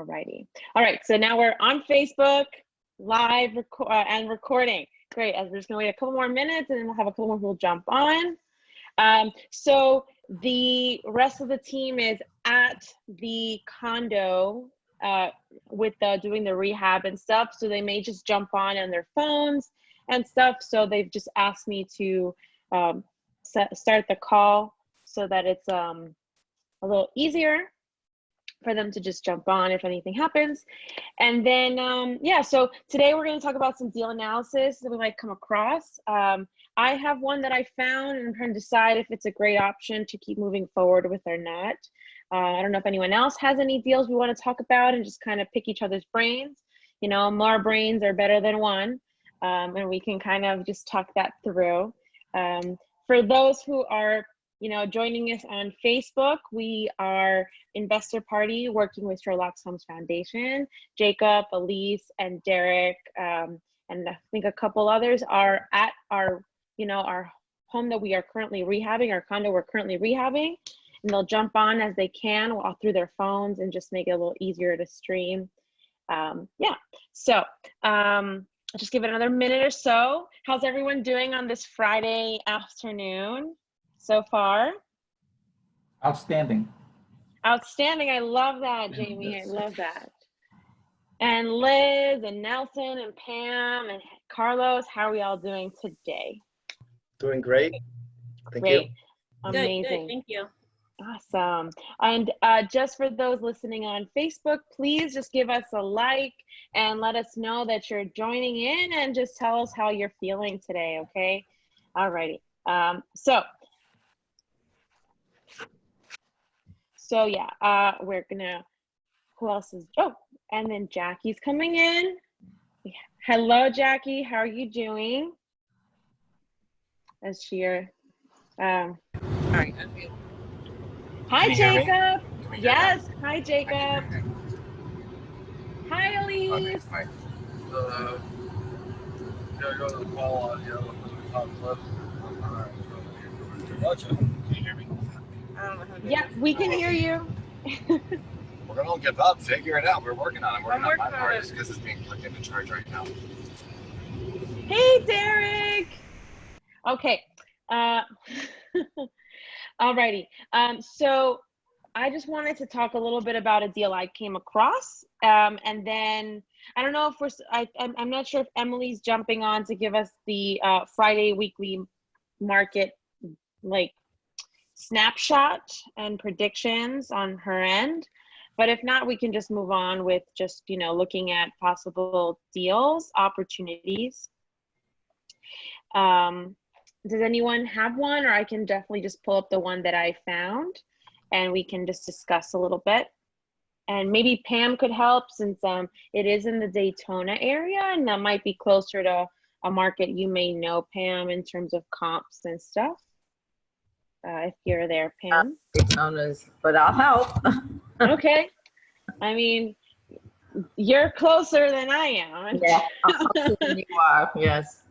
righty. All right, so now we're on Facebook, live and recording. Great, as we're just gonna wait a couple more minutes and then we'll have a couple more people jump on. So the rest of the team is at the condo with doing the rehab and stuff. So they may just jump on their phones and stuff. So they've just asked me to start the call so that it's a little easier for them to just jump on if anything happens. And then, yeah, so today we're going to talk about some deal analysis that we might come across. I have one that I found and I'm trying to decide if it's a great option to keep moving forward with or not. I don't know if anyone else has any deals we want to talk about and just kind of pick each other's brains. You know, more brains are better than one. And we can kind of just talk that through. For those who are joining us on Facebook, we are Investor Party working with Sherlock Holmes Foundation. Jacob, Elise, and Derek, and I think a couple others are at our home that we are currently rehabbing, our condo we're currently rehabbing, and they'll jump on as they can through their phones and just make it a little easier to stream. Yeah, so I'll just give it another minute or so. How's everyone doing on this Friday afternoon so far? Outstanding. Outstanding. I love that, Jamie. Yes. I love that. And Liz and Nelson and Pam and Carlos, how are we all doing today? Doing great. Thank you. Amazing. Good. Thank you. Awesome. And just for those listening on Facebook, please just give us a like and let us know that you're joining in and just tell us how you're feeling today, okay? All righty. So yeah, we're gonna, who else is, and then Jackie's coming in. Yeah. Hello, Jackie, how are you doing? As she hi, Jacob. Yes, hi, Jacob. Hi, Elise. Okay, fine. Go to the call on the top left. Gotcha. Can you hear me? Yeah, we can hear you. We're gonna give up. Figure it out. We're working on it. Working on my part is because it's being put into charge right now. Hey, Derek. Okay. Alrighty. So I just wanted to talk a little bit about a deal I came across, and then I don't know if I'm not sure if Emily's jumping on to give us the Friday weekly market snapshot and predictions on her end, but if not, we can just move on with just looking at possible deals, opportunities. Does anyone have one, or I can definitely just pull up the one that I found and we can just discuss a little bit. And maybe Pam could help since it is in the Daytona area and that might be closer to a market you may know, Pam, in terms of comps and stuff. If you're there, Pam. Daytona's, but I'll help. Okay. I mean, you're closer than I am. Yeah, I'm closer than you are, yes.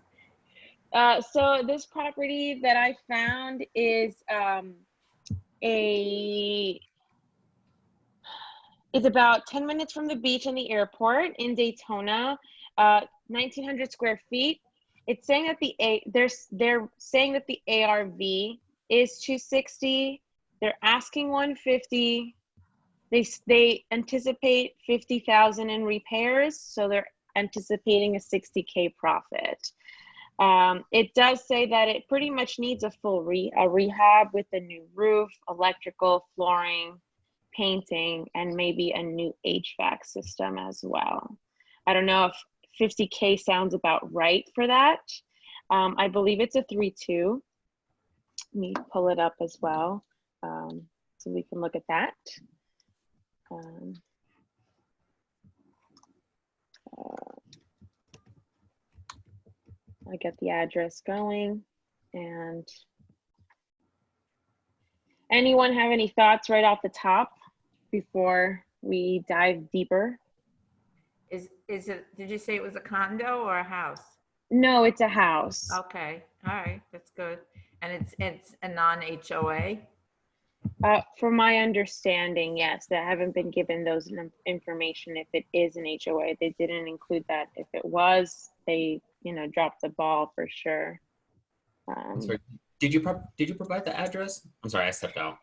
So this property that I found is it's about 10 minutes from the beach and the airport in Daytona, 1,900 square feet. It's saying that they're saying that the ARV is 260. They're asking 150. They anticipate 50,000 in repairs, so they're anticipating a 60K profit. It does say that it pretty much needs a full rehab with a new roof, electrical, flooring, painting, and maybe a new HVAC system as well. I don't know if 50K sounds about right for that. I believe it's a 3-2. Let me pull it up as well, so we can look at that. I get the address going. And anyone have any thoughts right off the top before we dive deeper? Is it, did you say it was a condo or a house? No, it's a house. Okay, all right, that's good. And it's a non-HOA? From my understanding, yes, they haven't been given those information if it is an HOA. They didn't include that. If it was, they, dropped the ball for sure. I'm sorry, did you provide the address? I'm sorry, I stepped out.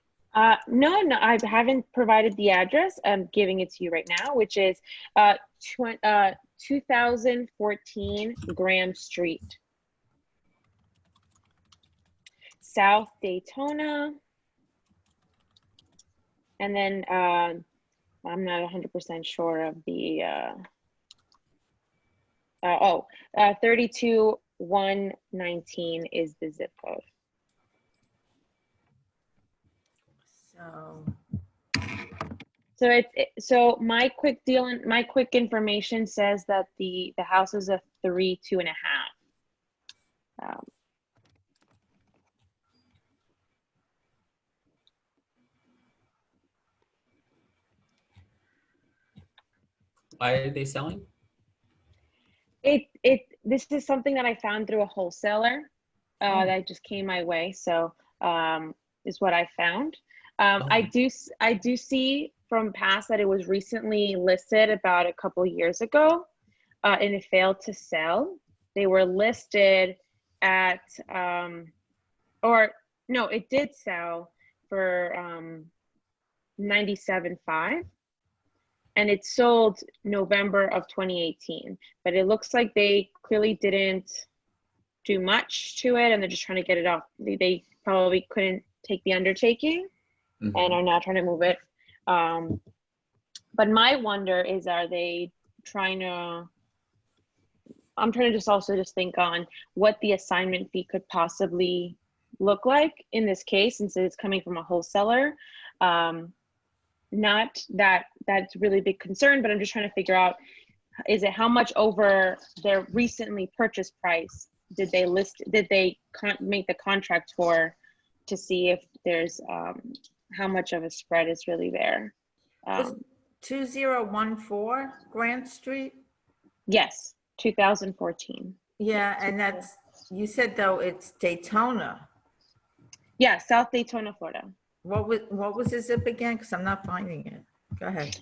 No, I haven't provided the address. I'm giving it to you right now, which is 2014 Graham Street, South Daytona. And then I'm not 100% sure of the 32119 is the zip code. So my quick information says that the house is a 3, 2.5. Why are they selling? This is something that I found through a wholesaler that just came my way. So is what I found. I do see from past that it was recently listed about a couple years ago, and it failed to sell. They were listed at, it did sell for $97,500. And it sold November of 2018, but it looks like they clearly didn't do much to it, and they're just trying to get it off. They probably couldn't take the undertaking, and are now trying to move it. But my wonder is, are they trying to? I'm trying to just think on what the assignment fee could possibly look like in this case, since it's coming from a wholesaler. Not that that's really big concern, but I'm just trying to figure out, is it how much over their recently purchased price did they make the contract for, to see if there's how much of a spread is really there. 2014 Grant Street? Yes, 2014. Yeah, and that's, you said though it's Daytona. Yeah, South Daytona, Florida. What was the zip again? Because I'm not finding it. Go ahead.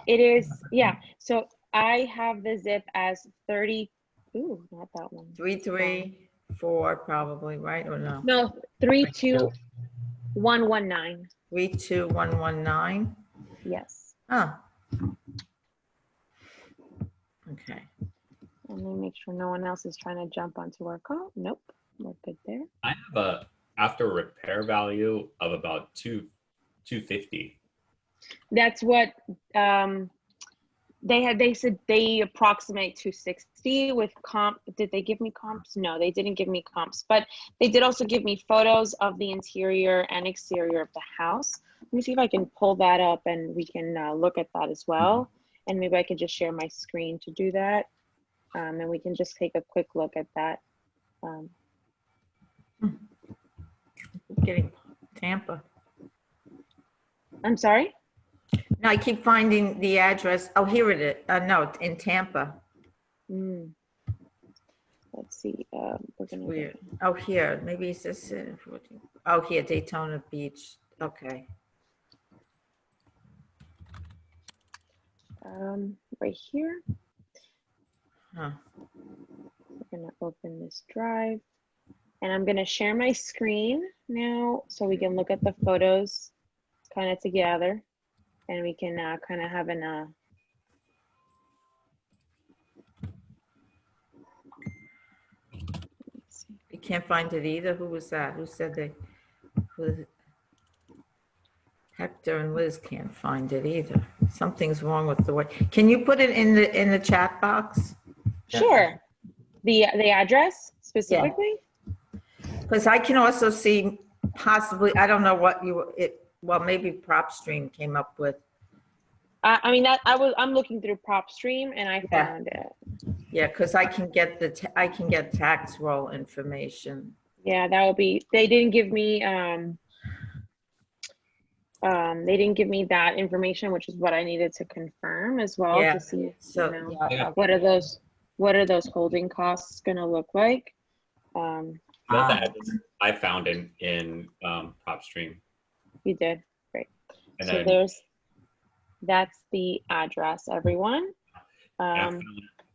It is, yeah. So I have the zip as 30. Ooh, not that one. 334 probably, right? Or no? No, 32119. 32119. Yes. Oh. Okay. Let me make sure no one else is trying to jump onto our call. Nope, we're good there. I have a after repair value of about 250. That's what they said. They approximate 260 with comp. Did they give me comps? No, they didn't give me comps, but they did also give me photos of the interior and exterior of the house. Let me see if I can pull that up and we can look at that as well. And maybe I can just share my screen to do that. And we can just take a quick look at that. Getting Tampa. I'm sorry? No, I keep finding the address. Oh, here it is. No, in Tampa. Let's see. We're gonna Weird. Oh, here. Maybe it's this. Oh, here, Daytona Beach. Okay. Right here. Huh. We're gonna open this drive. And I'm gonna share my screen now so we can look at the photos kind of together, and we can kind of have an You can't find it either. Who was that? Who said they? Hector and Liz can't find it either. Something's wrong with the way. Can you put it in the chat box? Sure. The address specifically? Because I can also see possibly, I don't know what well, maybe PropStream came up with. I mean, I'm looking through PropStream and I found it. Yeah, because I can get tax roll information. Yeah, that would be. They didn't give me that information, which is what I needed to confirm as well, to see. So what are those holding costs going to look like? That's the address I found in PropStream. you did. Great. And So then that's the address, everyone. after,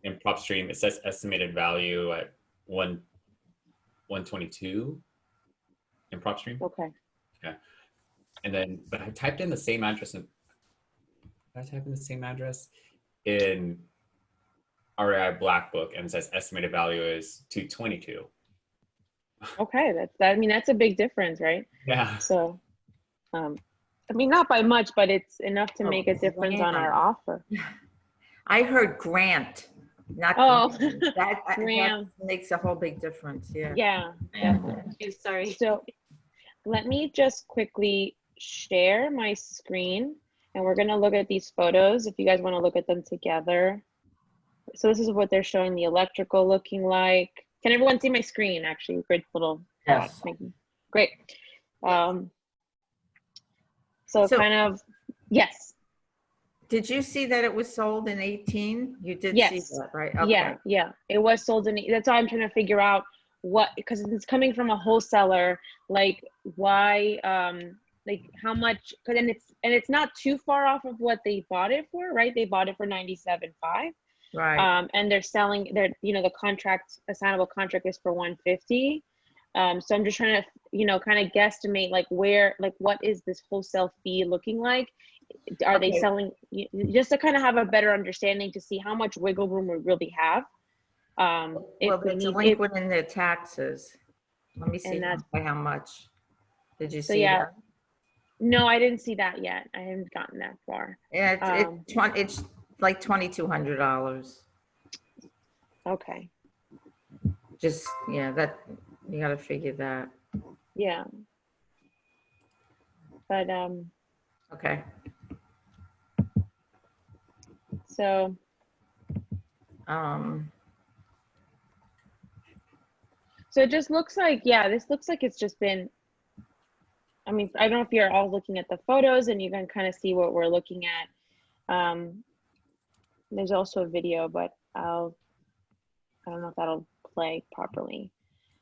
in prop stream, it says estimated value at 122 in prop stream. Okay. And then, but I typed in the same address in RAI Black Book, and it says estimated value is 222. Okay, I mean, that's a big difference, right? Yeah. So, I mean, not by much, but it's enough to Oh, make a difference on our offer. I heard grant, not. Oh, That grant. makes a whole big difference, yeah. Yeah. Sorry. So let me just quickly share my screen, and we're going to look at these photos if you guys want to look at them together. So this is what they're showing the electrical looking like. Can everyone see my screen? Actually, great little Yes. great. So kind of, yes. Did you see that it was sold in 18? You did see Yes. that, right? Okay. Yeah. It was sold in. That's why I'm trying to figure out what, because it's coming from a wholesaler. Like why? Like how much? Because it's not too far off of what they bought it for, right? They bought it for $97,500. Right. And they're selling the assignable contract is for $150. So I'm just trying to, kind of guesstimate like what is this wholesale fee looking like? Are they selling, just to kind of have a better understanding to see how much wiggle room we really have. Well, they're delinquent in their taxes. Let me see by how much. Did you see that? No, I didn't see that yet. I haven't gotten that far. Yeah, it's like $2,200. Okay. Just, that, you gotta figure that. Yeah. But, Okay. so. So it just looks like, this looks like it's just been, I mean, I don't know if you're all looking at the photos and you can kind of see what we're looking at. There's also a video, but I don't know if that'll play properly.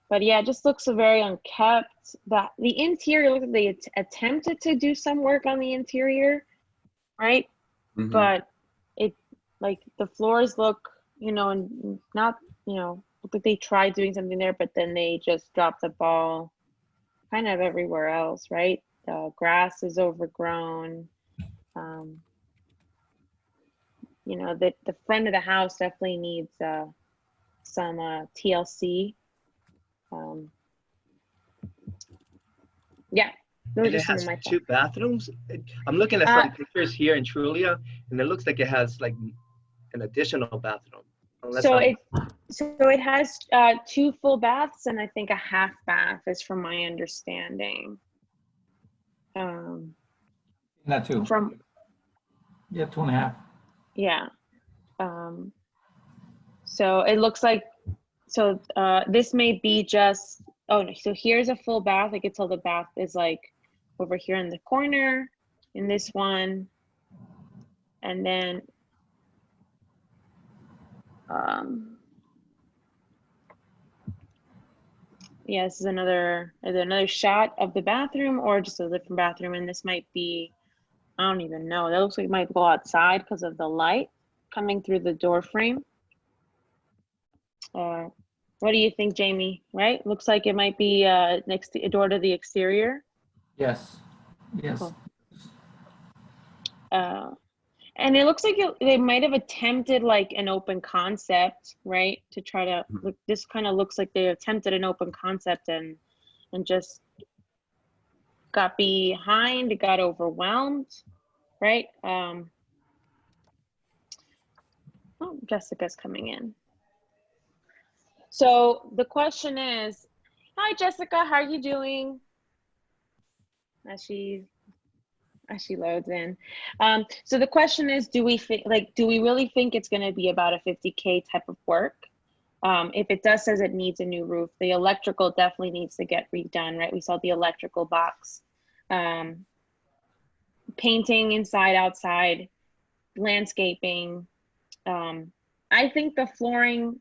But yeah, it just looks very unkept. That the interior looks like they attempted to do some work on the interior, right? Mhm. But it like the floors look, and not, look like they tried doing something there, but then they just dropped the ball kind of everywhere else, right? The grass is overgrown. The front of the house definitely needs some TLC. Yeah, those And are it some has of my two bathrooms. I'm looking at some pictures here in Trulia, and it looks like it has like an additional bathroom. So it has 2 full baths and I think a half bath is from my understanding. Not two. From 2.5. Yeah. So it looks like, this may be just, so here's a full bath. I could tell the bath is like over here in the corner in this one. And then, this is another shot of the bathroom or just a different bathroom. And this might be, I don't even know. That looks like it might go outside because of the light coming through the door frame. What do you think, Jamie? Right? Looks like it might be next door to the exterior. Yes. Cool. And it looks like they might have attempted like an open concept, right? To try to look. This kind of looks like they attempted an open concept and just got behind, got overwhelmed, right? Oh, Jessica's coming in. So the question is, hi Jessica, how are you doing? As she loads in. So the question is, do we really think it's going to be about a $50K type of work? If it says it needs a new roof, the electrical definitely needs to get redone, right? We saw the electrical box. Painting inside, outside, landscaping. I think the flooring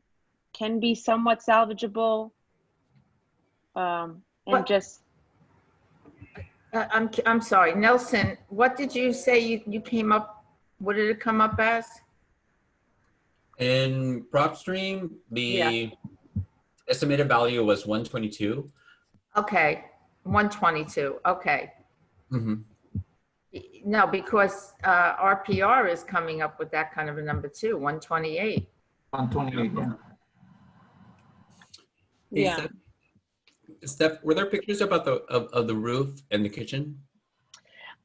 can be somewhat salvageable. I'm sorry, Nelson, what did you say you came up, what did it come up as? In PropStream, the estimated value was 122. Okay, 122, okay. Mhm. No, because RPR is coming up with that kind of a number too, 128. 128, yeah. Hey, Yeah. Steph, were there pictures about of the roof and the kitchen?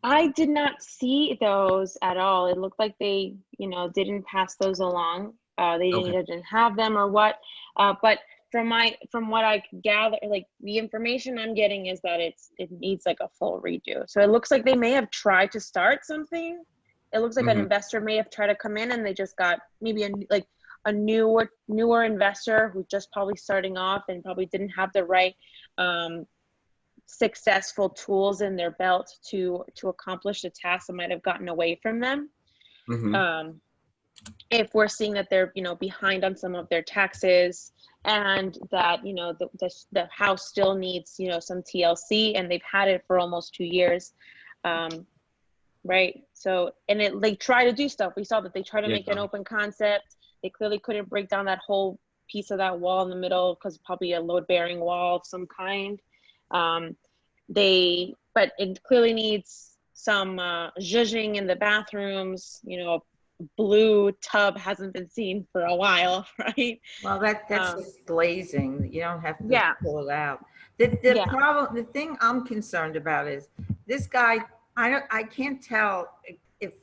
I did not see those at all. It looked like they, didn't pass those along. They Okay. either didn't have them or what. But from what I could gather, like the information I'm getting is that it needs like a full redo. So it looks like they may have tried to start something. It looks like an Mhm. investor may have tried to come in and they just got maybe a newer investor who's just probably starting off and probably didn't have the right successful tools in their belt to accomplish the task that might have gotten away from them. Mhm. If we're seeing that they're behind on some of their taxes and that the house still needs some TLC and they've had it for almost 2 years, right? So they try to do stuff. We saw that they try to make an Yeah. open concept. They clearly couldn't break down that whole piece of that wall in the middle because probably a load-bearing wall of some kind. But it clearly needs some zhuzhing in the bathrooms. Blue tub hasn't been seen for a while, right? Well, that's just glazing. You don't have to Yeah. pull it out. The Yeah. problem, the thing I'm concerned about is this guy, I can't tell if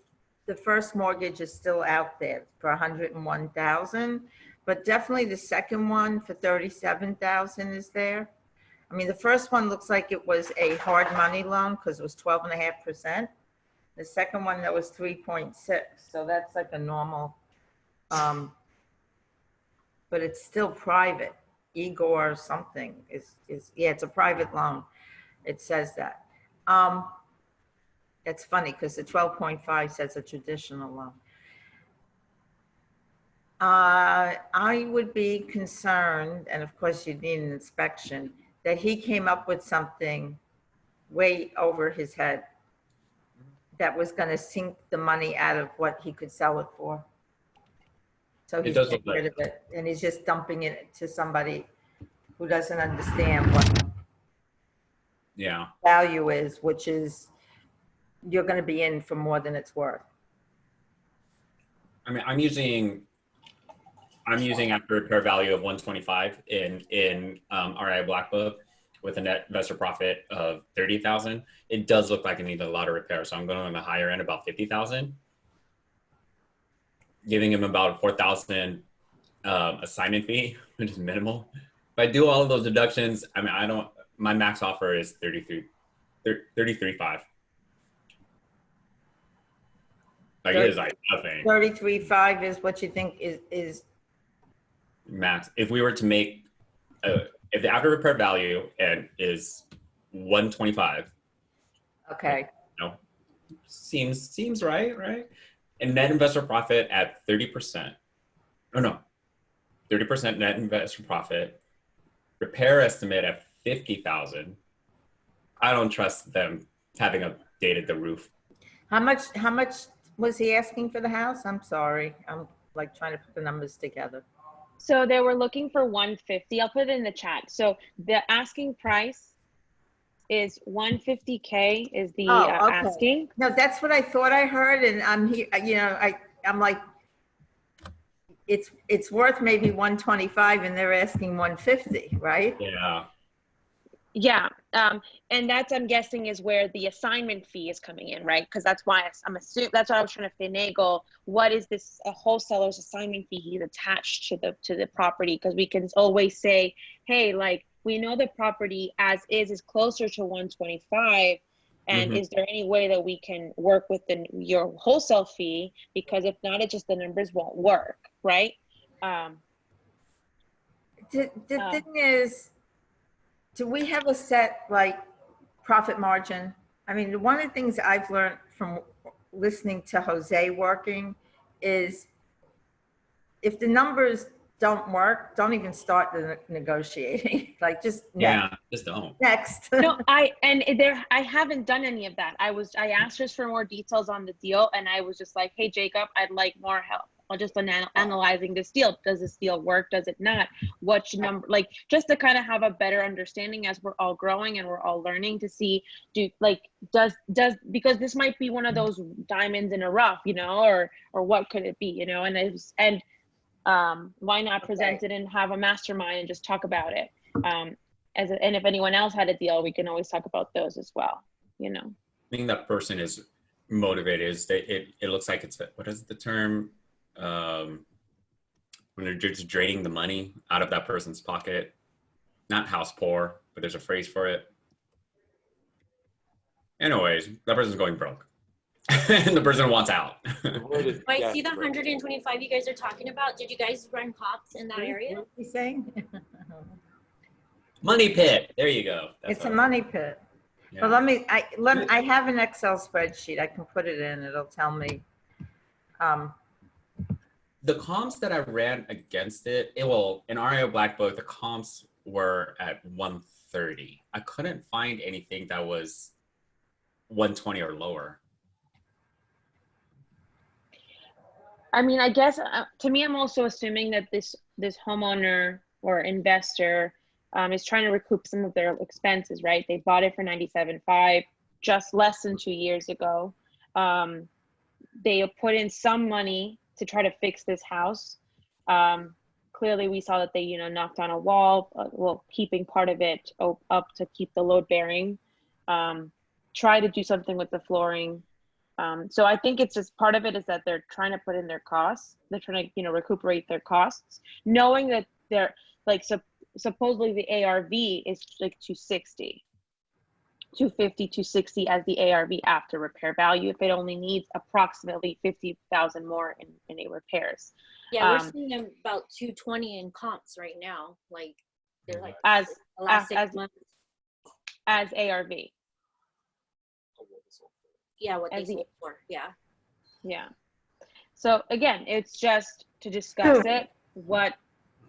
the first mortgage is still out there for 101,000, but definitely the second one for 37,000 is there. I mean, the first one looks like it was a hard money loan because it was 12.5%. The second one, that was 3.6. So that's like a normal, but it's still private. Igor something is yeah, it's a private loan. It says that. It's funny because the 12.5 says a traditional loan. I would be concerned, and of course you'd need an inspection, that he came up with something way over his head that was going to sink the money out of what he could sell it for. So he's does getting look rid like of it, and he's just dumping it to somebody who doesn't understand what Yeah. value is, which is you're going to be in for more than it's worth. I mean, I'm using after repair value of 125 in REI Black Book with a net investor profit of 30,000. It does look like it needs a lot of repair, so I'm going on the higher end, about 50,000, giving him about 4,000 assignment fee, which is minimal. If I do all of those deductions, I mean, my max offer is 33.5. Like it is like nothing. 33.5 is what you think is Max. If we were to make, if the after repair value is 125, okay. seems right? And net investor profit at 30%. Oh no, 30% net investor profit. Repair estimate at 50,000. I don't trust them having updated the roof. How much was he asking for the house? I'm sorry. I'm like trying to put the numbers together. So they were looking for 150. I'll put it in the chat. So the asking price is 150K is the Okay. asking. No, that's what I thought I heard, and I'm here. I'm like, it's worth maybe 125, and they're asking 150, right? Yeah. Yeah. And that's, I'm guessing, is where the assignment fee is coming in, right? Because that's why I'm assuming, that's why I was trying to finagle. What is this, a wholesaler's assignment fee he's attached to the property? Because we can always say, hey, like, we know the property as is closer to 125. And is there any way that we can work with your wholesale fee? Because if not, it just, the numbers won't work, right? The thing is, do we have a set like profit margin? I mean, one of the things I've learned from listening to Jose working is if the numbers don't work, don't even start the negotiating. Like just Yeah, just don't. next. No, I haven't done any of that. I asked her for more details on the deal, and I was just like, hey, Jacob, I'd like more help. I'm just analyzing this deal. Does this deal work? Does it not? What number, like, just to kind of have a better understanding as we're all growing and we're all learning to see, does, because this might be one of those diamonds in a rough, you know, or what could it be, you know, why not present it and have a mastermind and just talk about it? And if anyone else had a deal, we can always talk about those as well, you know. I think that person is motivated. It looks like it's, what is the term? When they're just draining the money out of that person's pocket. Not house poor, but there's a phrase for it. Anyways, that person's going broke. And the person wants out. Wait, see the 125 you guys are talking about? Did you guys run cops in that area? What are you saying? Money pit. There you go. It's a money pit. Yeah. Well, I have an Excel spreadsheet. I can put it in. It'll tell me. The comps that I ran against it, in RIO Black Book, the comps were at 130. I couldn't find anything that was 120 or lower. I mean, I guess to me, I'm also assuming that this homeowner or investor is trying to recoup some of their expenses, right? They bought it for $97,500 just less than 2 years ago. They put in some money to try to fix this house. Clearly, we saw that they, knocked on a wall, keeping part of it up to keep the load bearing. Try to do something with the flooring. So I think it's just part of it is that they're trying to put in their costs. They're trying to, recuperate their costs, knowing that they're like, supposedly the ARV is like 260, 250, 260 as the ARV after repair value, if it only needs approximately 50,000 more in a repairs. Yeah, we're seeing them about 220 in comps right now. Like they're like as the last 6 months. As ARV. Yeah, what they as the- sold for. Yeah. Yeah. So again, it's just to discuss it.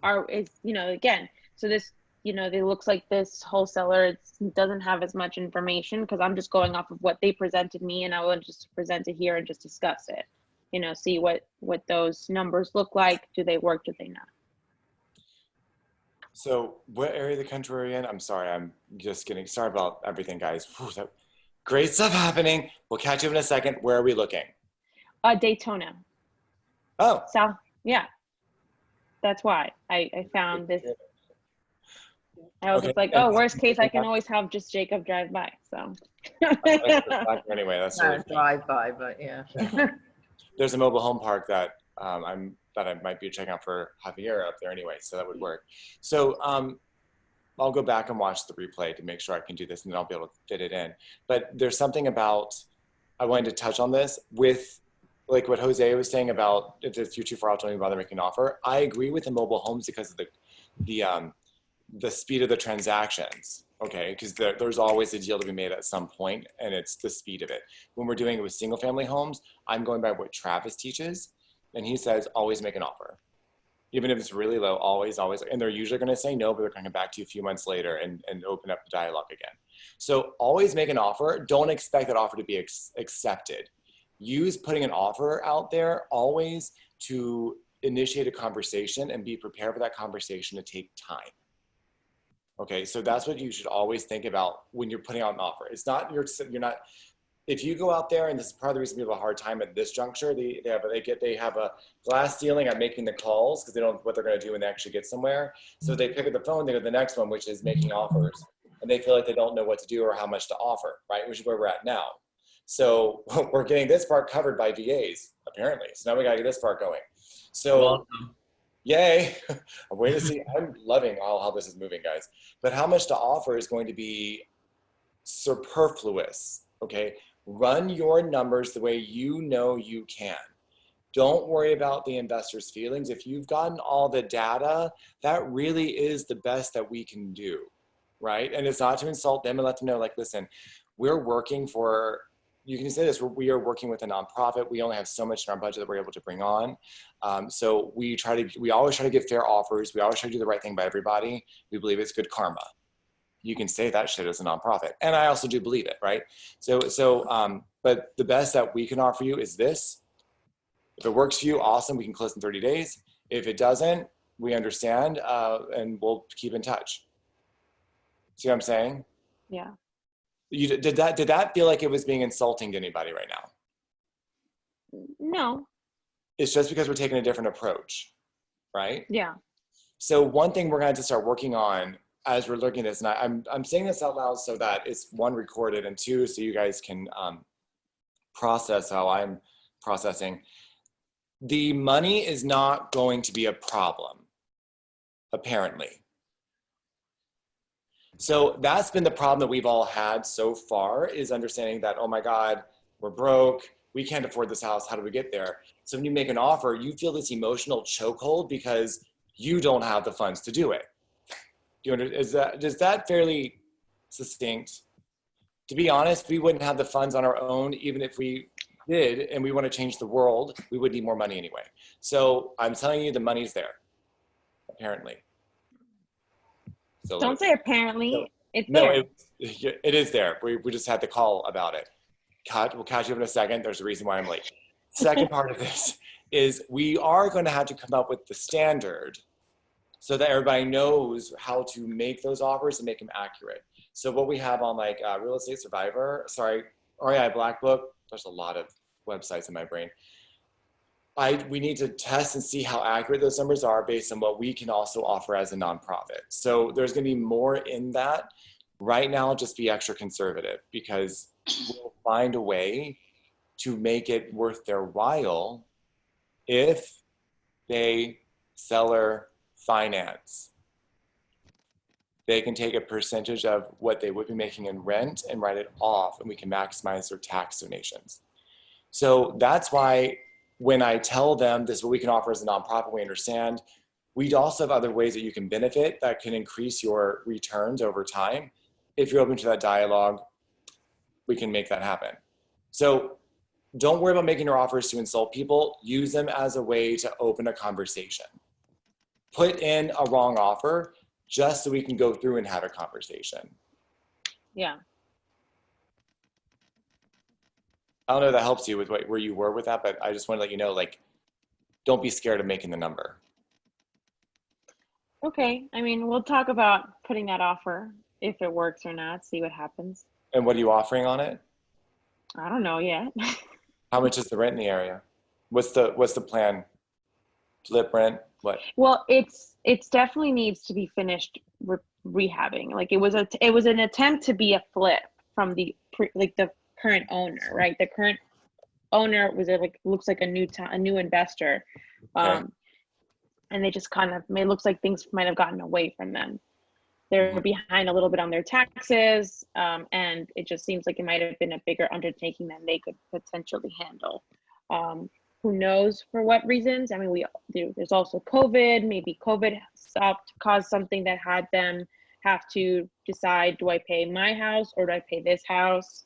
Again, so this, it looks like this wholesaler doesn't have as much information because I'm just going off of what they presented me, and I will just present it here and just discuss it. See what those numbers look like. Do they work? Do they not? So what area of the country are you in? I'm sorry, I'm just getting, sorry about everything, guys. Whew, great stuff happening. We'll catch you in a second. Where are we looking? Daytona. Oh. South, yeah. That's why I found this. I was just like, oh, worst case, I can always have just Jacob drive by, so. Anyway, that's really drive by, but yeah. There's a mobile home park that I might be checking out for Javier up there anyway, so that would work. So I'll go back and watch the replay to make sure I can do this, and then I'll be able to fit it in. But there's something about, I wanted to touch on this with, like what Jose was saying about if you're too far out, don't even bother making an offer. I agree with the mobile homes because of the speed of the transactions, okay? Because there's always a deal to be made at some point, and it's the speed of it. When we're doing it with single family homes, I'm going by what Travis teaches, and he says always make an offer. Even if it's really low, always, and they're usually gonna say no, but they're gonna come back to you a few months later and open up the dialogue again. So always make an offer. Don't expect that offer to be accepted. Use putting an offer out there always to initiate a conversation and be prepared for that conversation to take time. Okay, so that's what you should always think about when you're putting out an offer. It's not, you're not, if you go out there, and this is part of the reason people have a hard time at this juncture, they have a glass ceiling at making the calls because they don't know what they're going to do when they actually get somewhere. So they pick up the phone, they go to the next one, which is making offers, and they feel like they don't know what to do or how much to offer, right? Which is where we're at now. So we're getting this part covered by VAs, apparently. So now we got to get this part going. So yay. I'm waiting to see. I'm loving how this is moving, guys. But how much to offer is going to be superfluous, okay? Run your numbers the way you know you can. Don't worry about the investor's feelings. If you've gotten all the data, that really is the best that we can do, right? And it's not to insult them and let them know, like, listen, we're working for, you can say this, we are working with a nonprofit. We only have so much in our budget that we're able to bring on. So we always try to give fair offers. We always try to do the right thing by everybody. We believe it's good karma. You can say that shit as a nonprofit. And I also do believe it, right? But the best that we can offer you is this. If it works for you, awesome, we can close in 30 days. If it doesn't, we understand, and we'll keep in touch. See what I'm saying? Yeah. Did that feel like it was being insulting to anybody right now? No. It's just because we're taking a different approach, right? Yeah. So one thing we're going to have to start working on as we're looking at this, and I'm saying this out loud so that it's one, recorded, and two, so you guys can process how I'm processing. The money is not going to be a problem, apparently. So that's been the problem that we've all had so far, is understanding that, oh my God, we're broke, we can't afford this house, how do we get there? So when you make an offer, you feel this emotional chokehold because you don't have the funds to do it. Is that fairly succinct? To be honest, we wouldn't have the funds on our own, even if we did, and we want to change the world, we would need more money anyway. So I'm telling you, the money's there, apparently. So Don't say apparently. No, it's no, there. it is there. We just had the call about it. We'll catch you up in a second. There's a reason why I'm late. Second part of this is we are going to have to come up with the standard so that everybody knows how to make those offers and make them accurate. So what we have on like Real Estate Survivor, REI Black Book, there's a lot of websites in my brain. We need to test and see how accurate those numbers are based on what we can also offer as a nonprofit. So there's going to be more in that. Right now, just be extra conservative, because we'll find a way to make it worth their while if they seller finance. They can take a percentage of what they would be making in rent and write it off, and we can maximize their tax donations. So that's why when I tell them this is what we can offer as a nonprofit, we understand. We'd also have other ways that you can benefit that can increase your returns over time. If you're open to that dialogue, we can make that happen. So don't worry about making your offers to insult people. Use them as a way to open a conversation. Put in a wrong offer just so we can go through and have a conversation. Yeah. I don't know if that helps you with where you were with that, but I just want to let you know, like, don't be scared of making the number. Okay. I mean, we'll talk about putting that offer, if it works or not, see what happens. And what are you offering on it? I don't know yet. How much is the rent in the area? What's the plan? Flip rent? What? Well, it's definitely needs to be finished rehabbing. Like it was an attempt to be a flip from the current owner, right? The current owner looks like a new investor, Okay. and they just kind of looks like things might have gotten away from them. They're behind a little bit on their taxes, and it just seems like it might have been a bigger undertaking than they could potentially handle. Who knows for what reasons? I mean, there's also COVID. Maybe COVID caused something that had them have to decide: do I pay my house or do I pay this house?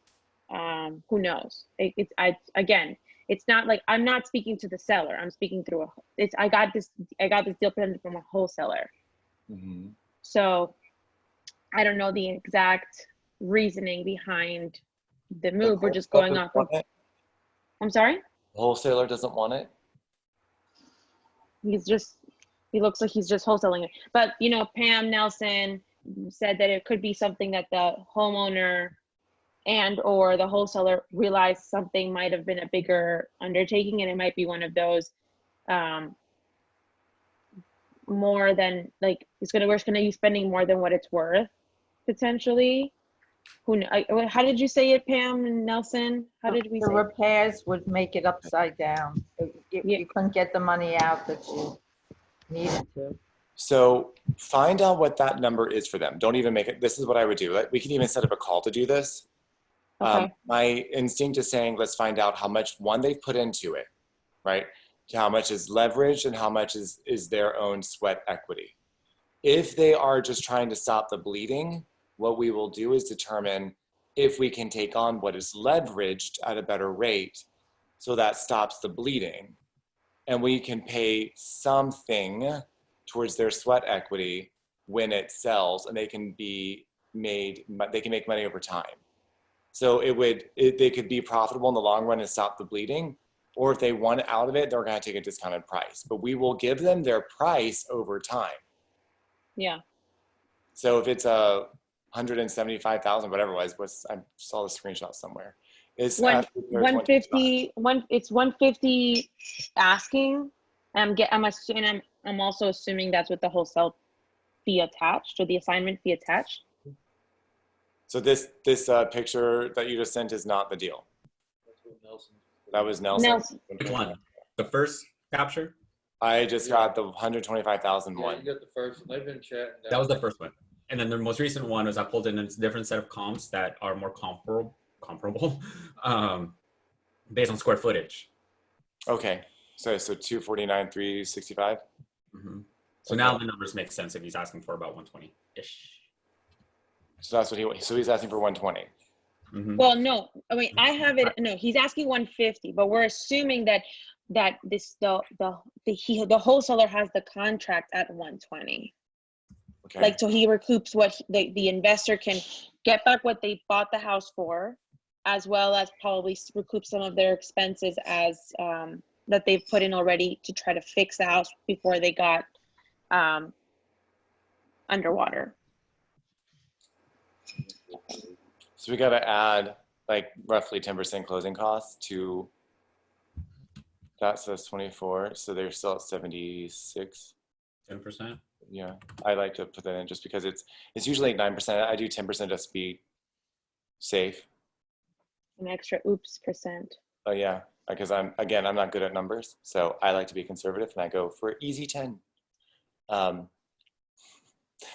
Who knows? It's not like I'm not speaking to the seller. I'm speaking through I got this deal presented from a wholesaler. Mm-hmm. So I don't know the exact reasoning behind the move. We're just going off of. I'm sorry? The wholesaler doesn't want it? He looks like he's just wholesaling it. But, Pam Nelson said that it could be something that the homeowner and or the wholesaler realized something might have been a bigger undertaking, and it might be one of those more than we're going to be spending more than what it's worth potentially. How did you say it, Pam and Nelson? How did we say the repairs would make it upside down. You couldn't get the money out that you needed to. So find out what that number is for them. Don't even make it. This is what I would do. We can even set up a call to do this. Okay. My instinct is saying, let's find out how much they've put into it, right? How much is leverage and how much is their own sweat equity. If they are just trying to stop the bleeding, what we will do is determine if we can take on what is leveraged at a better rate, so that stops the bleeding, and we can pay something towards their sweat equity when it sells, and they can make money over time. So they could be profitable in the long run and stop the bleeding, or if they want out of it, they're going to take a discounted price, but we will give them their price over time. Yeah. So if it's a 175,000, whatever it was, I saw the screenshot somewhere. It's 150. It's 150 asking. I'm also assuming that's with the wholesale fee attached, or the assignment fee attached. So this picture that you just sent is not the deal. That was Nelson. Which one? The first capture? I just got the 125,000 one. You got the first one. They've been chatting. That was the first one. And then the most recent one was I pulled in a different set of comps that are more comparable based on square footage. Okay. So 249, 365. Mm-hmm. So now the numbers make sense if he's asking for about 120-ish. So that's what he's asking for 120. Mm-hmm. Well, no, I mean, I have it. No, he's asking 150, but we're assuming that the wholesaler has the contract at 120. Okay. Like, so he recoups what the investor can get back what they bought the house for, as well as probably recoup some of their expenses as that they've put in already to try to fix the house before they got underwater. So we got to add like roughly 10% closing costs to that. So that's 24. So they're still at 76. 10%. Yeah, I like to put that in just because it's usually 9%. I do 10% just to be safe. An extra oops percent. Oh yeah, because I'm not good at numbers, so I like to be conservative and I go for easy 10.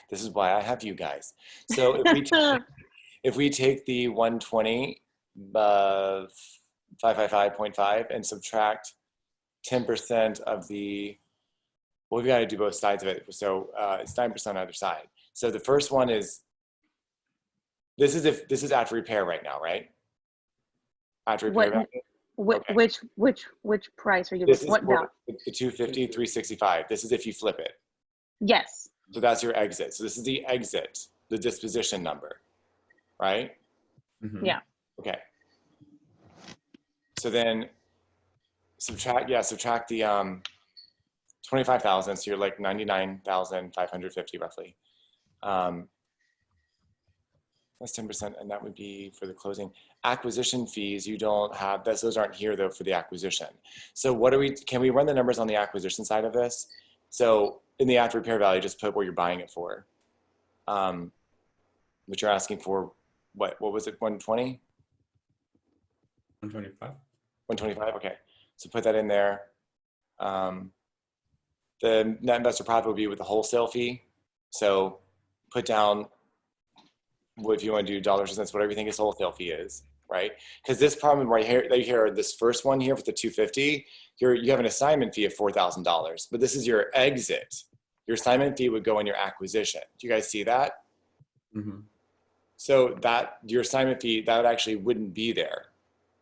This is why I have you guys. So if we take the 120 555.5 and subtract 10% of the, well, we've got to do both sides of it. So it's 9% on either side. So the first one is, this is after repair right now, right? After repair. Okay. Which price are you looking at? What the 250, 365. This is if you flip it. Yes. So that's your exit. So this is the exit, the disposition number, right? Mm-hmm. Yeah. Okay. So then subtract the 25,000. So you're like 99,550 roughly. That's 10%, and that would be for the closing. Acquisition fees, you don't have, those aren't here though for the acquisition. So can we run the numbers on the acquisition side of this? So in the after repair value, just put what you're buying it for. What you're asking for, what was it, 120? 125. 125, okay. So put that in there. The net investor profit will be with the wholesale fee. So put down, if you want to do dollars and cents, whatever you think his wholesale fee is, right? Because this problem right here, that you hear, this first one here for the 250, you have an assignment fee of $4,000, but this is your exit. Your assignment fee would go in your acquisition. Do you guys see that? Mm-hmm. So that your assignment fee, that actually wouldn't be there,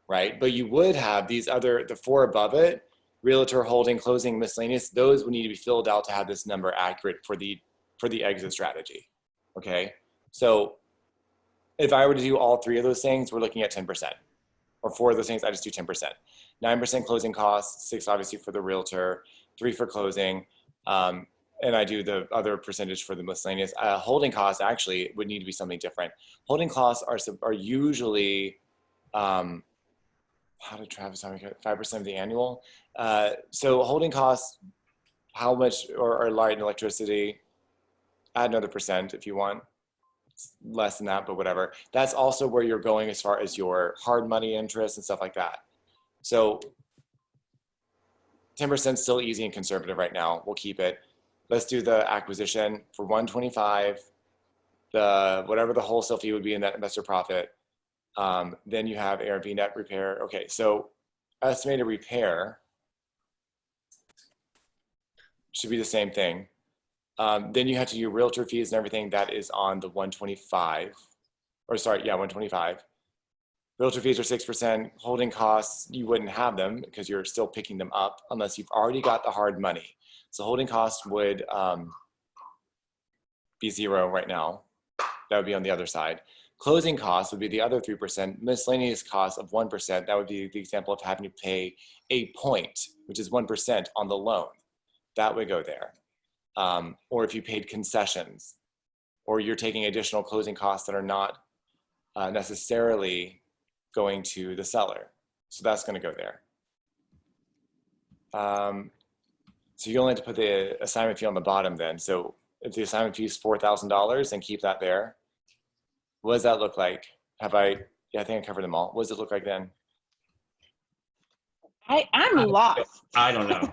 right? But you would have these other, the four above it, realtor, holding, closing, miscellaneous, those would need to be filled out to have this number accurate for the exit strategy, okay? So if I were to do all three of those things, we're looking at 10%. Or four of those things, I just do 10%. 9% closing costs, 6 obviously for the realtor, 3 for closing, and I do the other percentage for the miscellaneous. Holding costs actually would need to be something different. Holding costs are usually, how did Travis tell me, 5% of the annual? So holding costs, how much, or light and electricity, add another percent if you want. Less than that, but whatever. That's also where you're going as far as your hard money interest and stuff like that. So 10% still easy and conservative right now. We'll keep it. Let's do the acquisition for 125, whatever the wholesale fee would be in that investor profit. Then you have ARV net repair. Okay, so estimated repair should be the same thing. Then you have to do realtor fees and everything that is on the 125. or sorry, yeah, 125. Realtor fees are 6%. Holding costs, you wouldn't have them because you're still picking them up unless you've already got the hard money. So holding costs would be 0 right now. That would be on the other side. Closing costs would be the other 3%. Miscellaneous costs of 1%. That would be the example of having to pay a point, which is 1% on the loan. That would go there. Or if you paid concessions, or you're taking additional closing costs that are not necessarily going to the seller. So that's going to go there. So you only have to put the assignment fee on the bottom then. So if the assignment fee is $4,000, then keep that there. What does that look like? Yeah, I think I covered them all. What does it look like then? I'm lost. I don't know.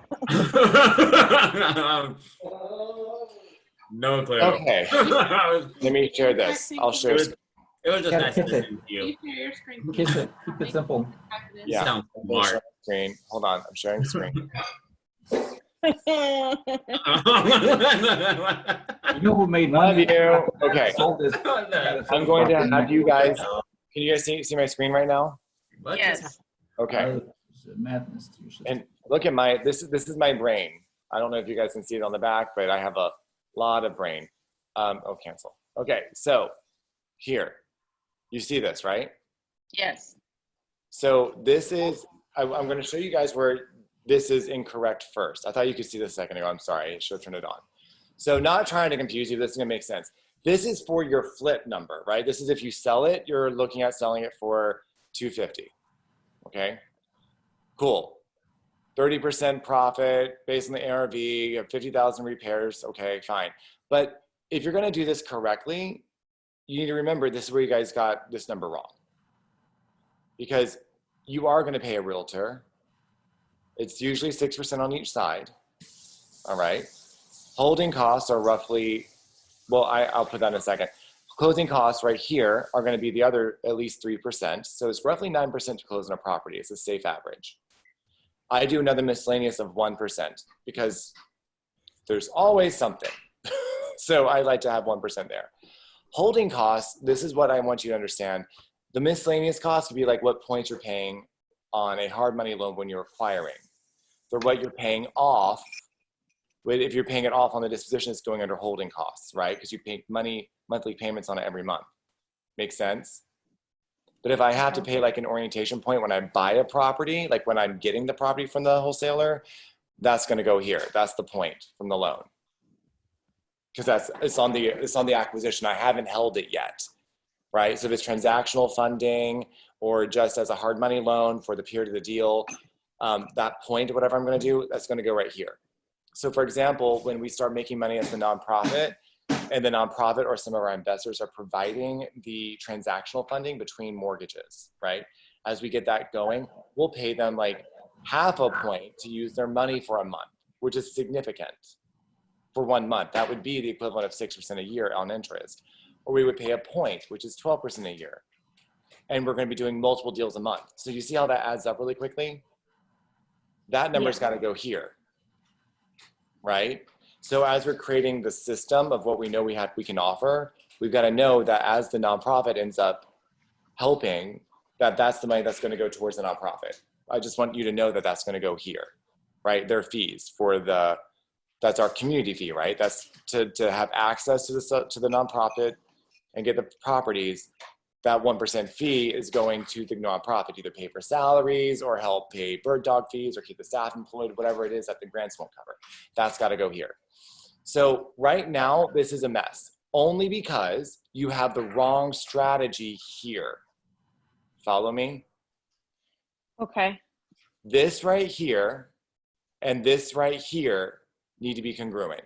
No clue. Okay. Let me share this. I'll share. It was just Yeah, nice to kiss it. listen to you. Kiss it. Keep it simple. Yeah. Sounds I'm smart. sharing screen. Hold on. I'm sharing screen. You know who made Love money? you. Okay. Sold this. I'm going to have you guys. Can you guys see my screen right now? What Yes. just Okay. Madness. You should- And look at this is my brain. I don't know if you guys can see it on the back, but I have a lot of brain. Oh, cancel. Okay, so here, you see this, right? Yes. So this is, I'm going to show you guys where this is incorrect first. I thought you could see this a second ago. I'm sorry, I should have turned it on. So not trying to confuse you, this is going to make sense. This is for your flip number, right? This is if you sell it, you're looking at selling it for $250. Okay, cool. 30% profit based on the ARV, you have 50,000 repairs. Okay, fine. But if you're going to do this correctly, you need to remember this is where you guys got this number wrong. Because you are going to pay a realtor. It's usually 6% on each side. All right. Holding costs are roughly, well, I'll put that in a second. Closing costs right here are going to be the other at least 3%. So it's roughly 9% to close on a property. It's a safe average. I do another miscellaneous of 1% because there's always something. So I like to have 1% there. Holding costs, this is what I want you to understand. The miscellaneous costs would be like what points you're paying on a hard money loan when you're acquiring. They're what you're paying off. If you're paying it off on the disposition, it's going under holding costs, right? Because you pay monthly payments on it every month. Makes sense? But if I have to pay like an orientation point when I buy a property, like when I'm getting the property from the wholesaler, that's going to go here. That's the point from the loan. Because it's on the acquisition. I haven't held it yet, right? So if it's transactional funding or just as a hard money loan for the period of the deal, that point or whatever I'm going to do, that's going to go right here. So for example, when we start making money as a nonprofit, and the nonprofit or some of our investors are providing the transactional funding between mortgages, right? As we get that going, we'll pay them like half a point to use their money for a month, which is significant for 1 month. That would be the equivalent of 6% a year on interest. Or we would pay a point, which is 12% a year. And we're going to be doing multiple deals a month. So you see how that adds up really quickly? That number's got to go here, right? So as we're creating the system of what we know we can offer, we've got to know that as the nonprofit ends up helping, that's the money that's going to go towards the nonprofit. I just want you to know that that's going to go here, right? Their fees for that's our community fee, right? That's to have access to the nonprofit and get the properties. That 1% fee is going to the nonprofit, either pay for salaries or help pay bird dog fees or keep the staff employed, whatever it is that the grants won't cover. That's got to go here. So right now, this is a mess, only because you have the wrong strategy here. Follow me? Okay. This right here and this right here need to be congruent.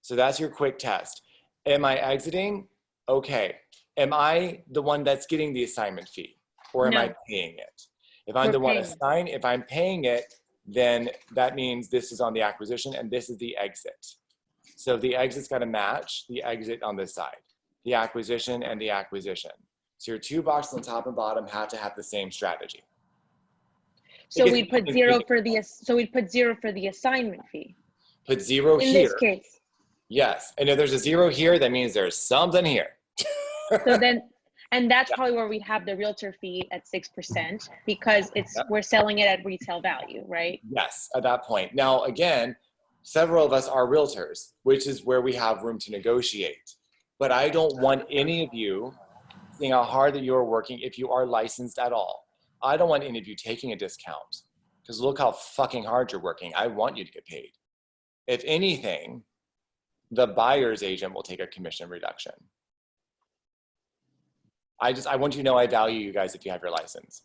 So that's your quick test. Am I exiting? Okay. Am I the one that's getting the assignment fee, or am No. I paying it? If I'm the one assigned, if I'm paying it, then that means this is on the acquisition and this is the exit. So the exit's got to match the exit on this side, the acquisition and the acquisition. So your two boxes on top and bottom have to have the same strategy. So we'd put zero for the assignment fee. Put zero in here. this case. Yes, and if there's a zero here, that means there's something here. And that's Yeah. probably where we'd have the realtor fee at 6% because we're selling it at retail value, right? Yes, at that point. Now, again, several of us are realtors, which is where we have room to negotiate. But I don't want any of you seeing how hard that you're working if you are licensed at all. I don't want any of you taking a discount because look how fucking hard you're working. I want you to get paid. If anything, the buyer's agent will take a commission reduction. I want you to know I value you guys if you have your license,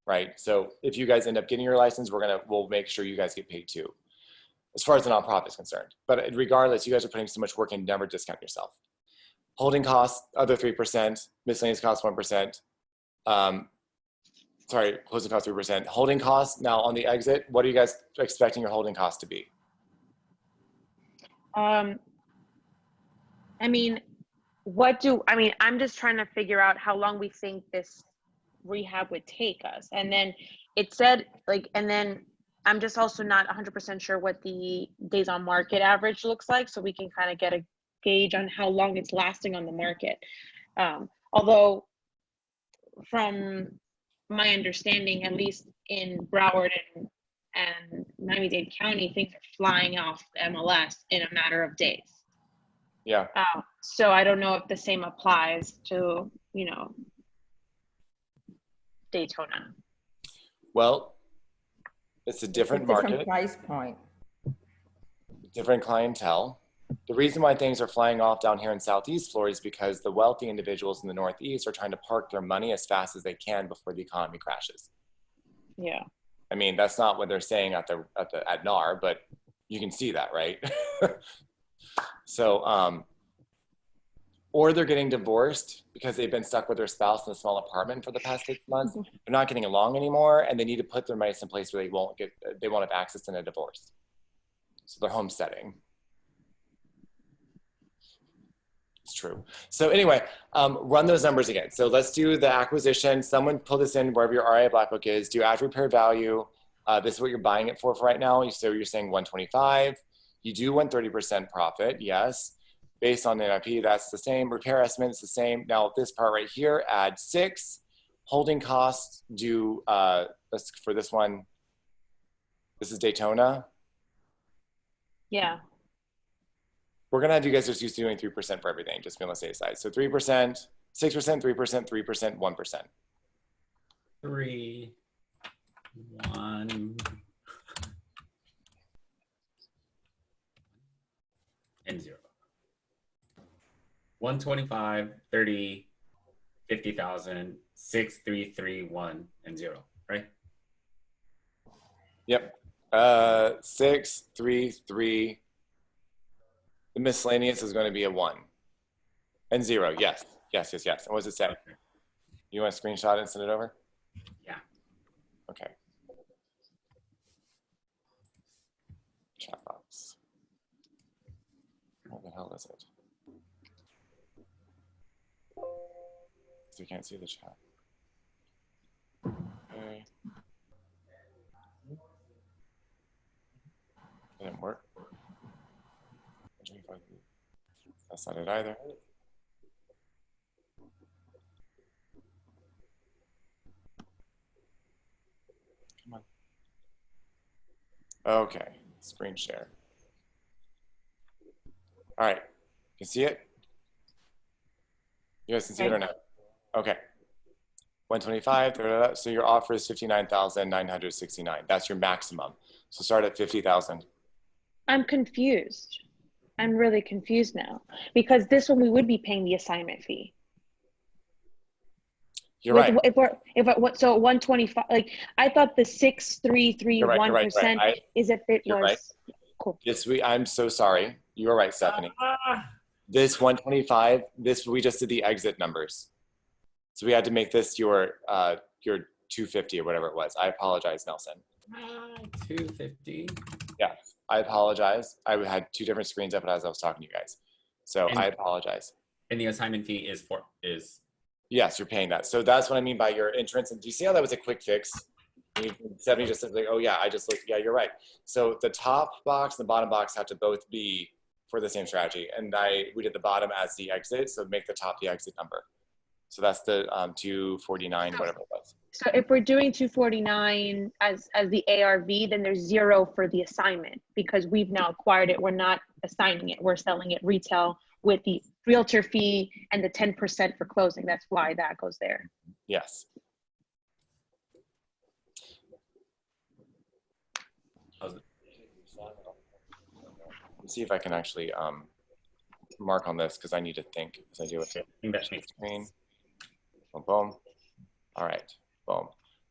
right? So if you guys end up getting your license, we'll make sure you guys get paid too, as far as the nonprofit is concerned. But regardless, you guys are putting so much work in, never discount yourself. Holding costs, other 3%, miscellaneous costs 1%. Closing costs 3%. Holding costs, now on the exit, what are you guys expecting your holding costs to be? I'm just trying to figure out how long we think this rehab would take us. And then it said and then I'm just also not 100% sure what the days on market average looks like. So we can kind of get a gauge on how long it's lasting on the market. Although from my understanding, at least in Broward and Miami-Dade County, things are flying off the MLS in a matter of days. Yeah. So I don't know if the same applies to, Daytona. Well, it's a different market. Different price point. Different clientele. The reason why things are flying off down here in Southeast Florida is because the wealthy individuals in the Northeast are trying to park their money as fast as they can before the economy crashes. Yeah. I mean, that's not what they're saying at NAR, but you can see that, right? So, or they're getting divorced because they've been stuck with their spouse in a small apartment for the past 6 months. They're not getting along anymore, and they need to put their money in a place where they won't have access in a divorce. So they're homesteading. It's true. So anyway, run those numbers again. So let's do the acquisition. Someone pull this in wherever your RIA Black Book is. Do average repair value. This is what you're buying it for right now. So you're saying 125. You do want 30% profit, yes. Based on the NIP, that's the same. Repair estimate is the same. Now this part right here, add 6. Holding costs, for this one, this is Daytona. Yeah. We're gonna have you guys just used to doing 3% for everything, just being on the safe side. So 3%, 6%, 3%, 3%, 1%. 3, 1, and 0. 125, 30, 50,000, 6, 3, 3, 1, and 0, right? Yep. 6, 3, 3. The miscellaneous is going to be a 1 and 0. Yes. And what does it say? Okay. You want to screenshot it and send it over? Yeah. Okay. Chat box. What the hell is it? So you can't see the chat. Okay. Didn't work. That's not it either. Come on. Okay, screen share. All right, you see it? You guys can see it or not? Okay. 125, so your offer is 59,969. That's your maximum. So start at 50,000. I'm confused. I'm really confused now because this one we would be paying the assignment fee. You're right. So 125, like I thought the 6.331% is if it was right. Cool. Yes, I'm so sorry. You are right, Stephanie. This 125, we just did the exit numbers. So we had to make this your 250 or whatever it was. I apologize, Nelson. 250. Yeah, I apologize. I had 2 different screens up as I was talking to you guys. So I apologize. And the assignment fee is Yes, you're paying that. So that's what I mean by your entrance. And do you see how that was a quick fix? Stephanie just said like, oh yeah, I just looked, yeah, you're right. So the top box and the bottom box have to both be for the same strategy. And we did the bottom as the exit. So make the top the exit number. So that's the 249, whatever it was. So if we're doing 249 as the ARV, then there's 0 for the assignment because we've now acquired it. We're not assigning it. We're selling it retail with the realtor fee and the 10% for closing. That's why that goes there. Yes. Let's see if I can actually mark on this because I need to think as I do it. Screen. Boom, boom. All right, boom.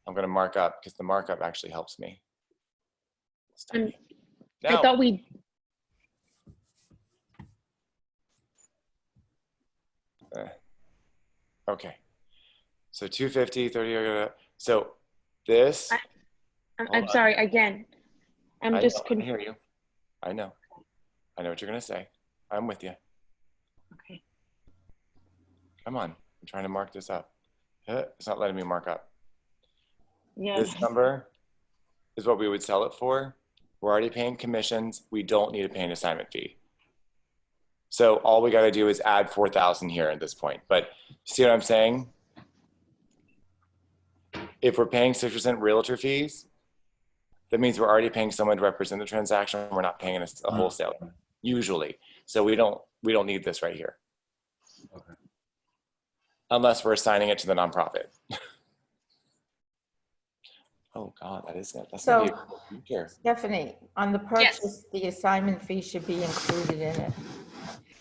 I'm going to mark up because the markup actually helps me. I Now, thought we. okay. So 250, 30. So this. I'm sorry. Again, I hear you. I know what you're going to say. I'm with you. Okay. Come on. I'm trying to mark this up. It's not letting me mark up. Yeah. This number is what we would sell it for. We're already paying commissions. We don't need to pay an assignment fee. So all we got to do is add 4,000 here at this point. But see what I'm saying? If we're paying 6% realtor fees, that means we're already paying someone to represent the transaction. We're not paying a wholesaler, usually. So we don't need this right here. Okay. Unless we're assigning it to the nonprofit. Oh God, that's So, gonna be a future. Stephanie, on the purchase, the assignment fee should be included in it.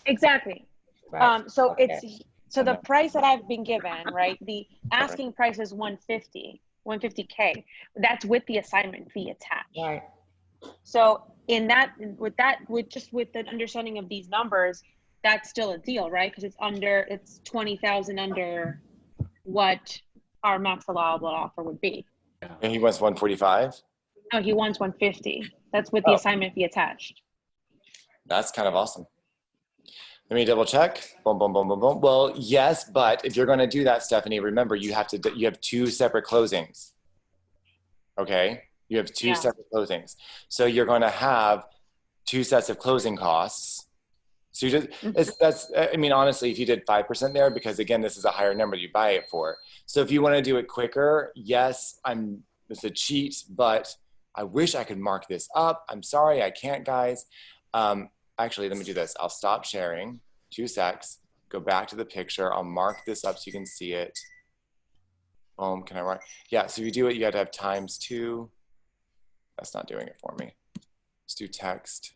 Exactly. Right. So Okay. so the price that I've been given, right? The asking price is 150K. That's with the assignment fee attached. Right. So with the understanding of these numbers, that's still a deal, right? Because it's 20,000 under what our max allowable offer would be. And he wants 145. No, he wants 150. That's with the assignment fee attached. That's kind of awesome. Let me double check. Boom, boom, boom, boom, boom. Well, yes, but if you're going to do that, Stephanie, remember you have 2 separate closings. Okay, you have two separate closings, so you're going to have 2 sets of closing costs. So you just I mean, honestly, if you did 5% there, because again, this is a higher number you buy it for. So if you want to do it quicker, yes, it's a cheat, but I wish I could mark this up. I'm sorry, I can't, guys. Actually, let me do this. I'll stop sharing. 2 secs. Go back to the picture. I'll mark this up so you can see it. Can I mark? Yeah, so if you do it, you have to have ×2. That's not doing it for me. Let's do text.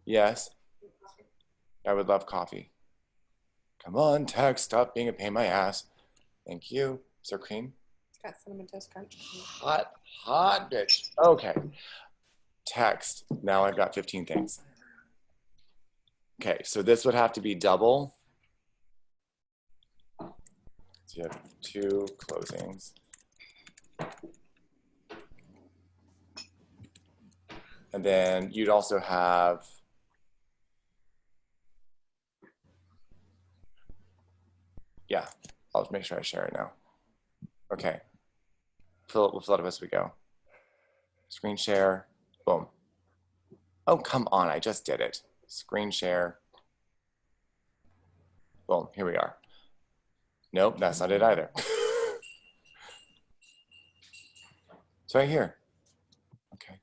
Yes. I would love coffee. Come on, text. Stop being a pain in my ass. Thank you. Is there cream? It's got cinnamon toast crunch. Hot, hot bitch. Okay. Text. Now I've got 15 things. Okay, so this would have to be double. So you have 2 closings. And then you'd also have I'll make sure I share it now. Okay. We'll fill it up as we go. Screen share. Boom. Oh, come on. I just did it. Screen share. Boom. Here we are. Nope, that's not it either. It's right here. Okay.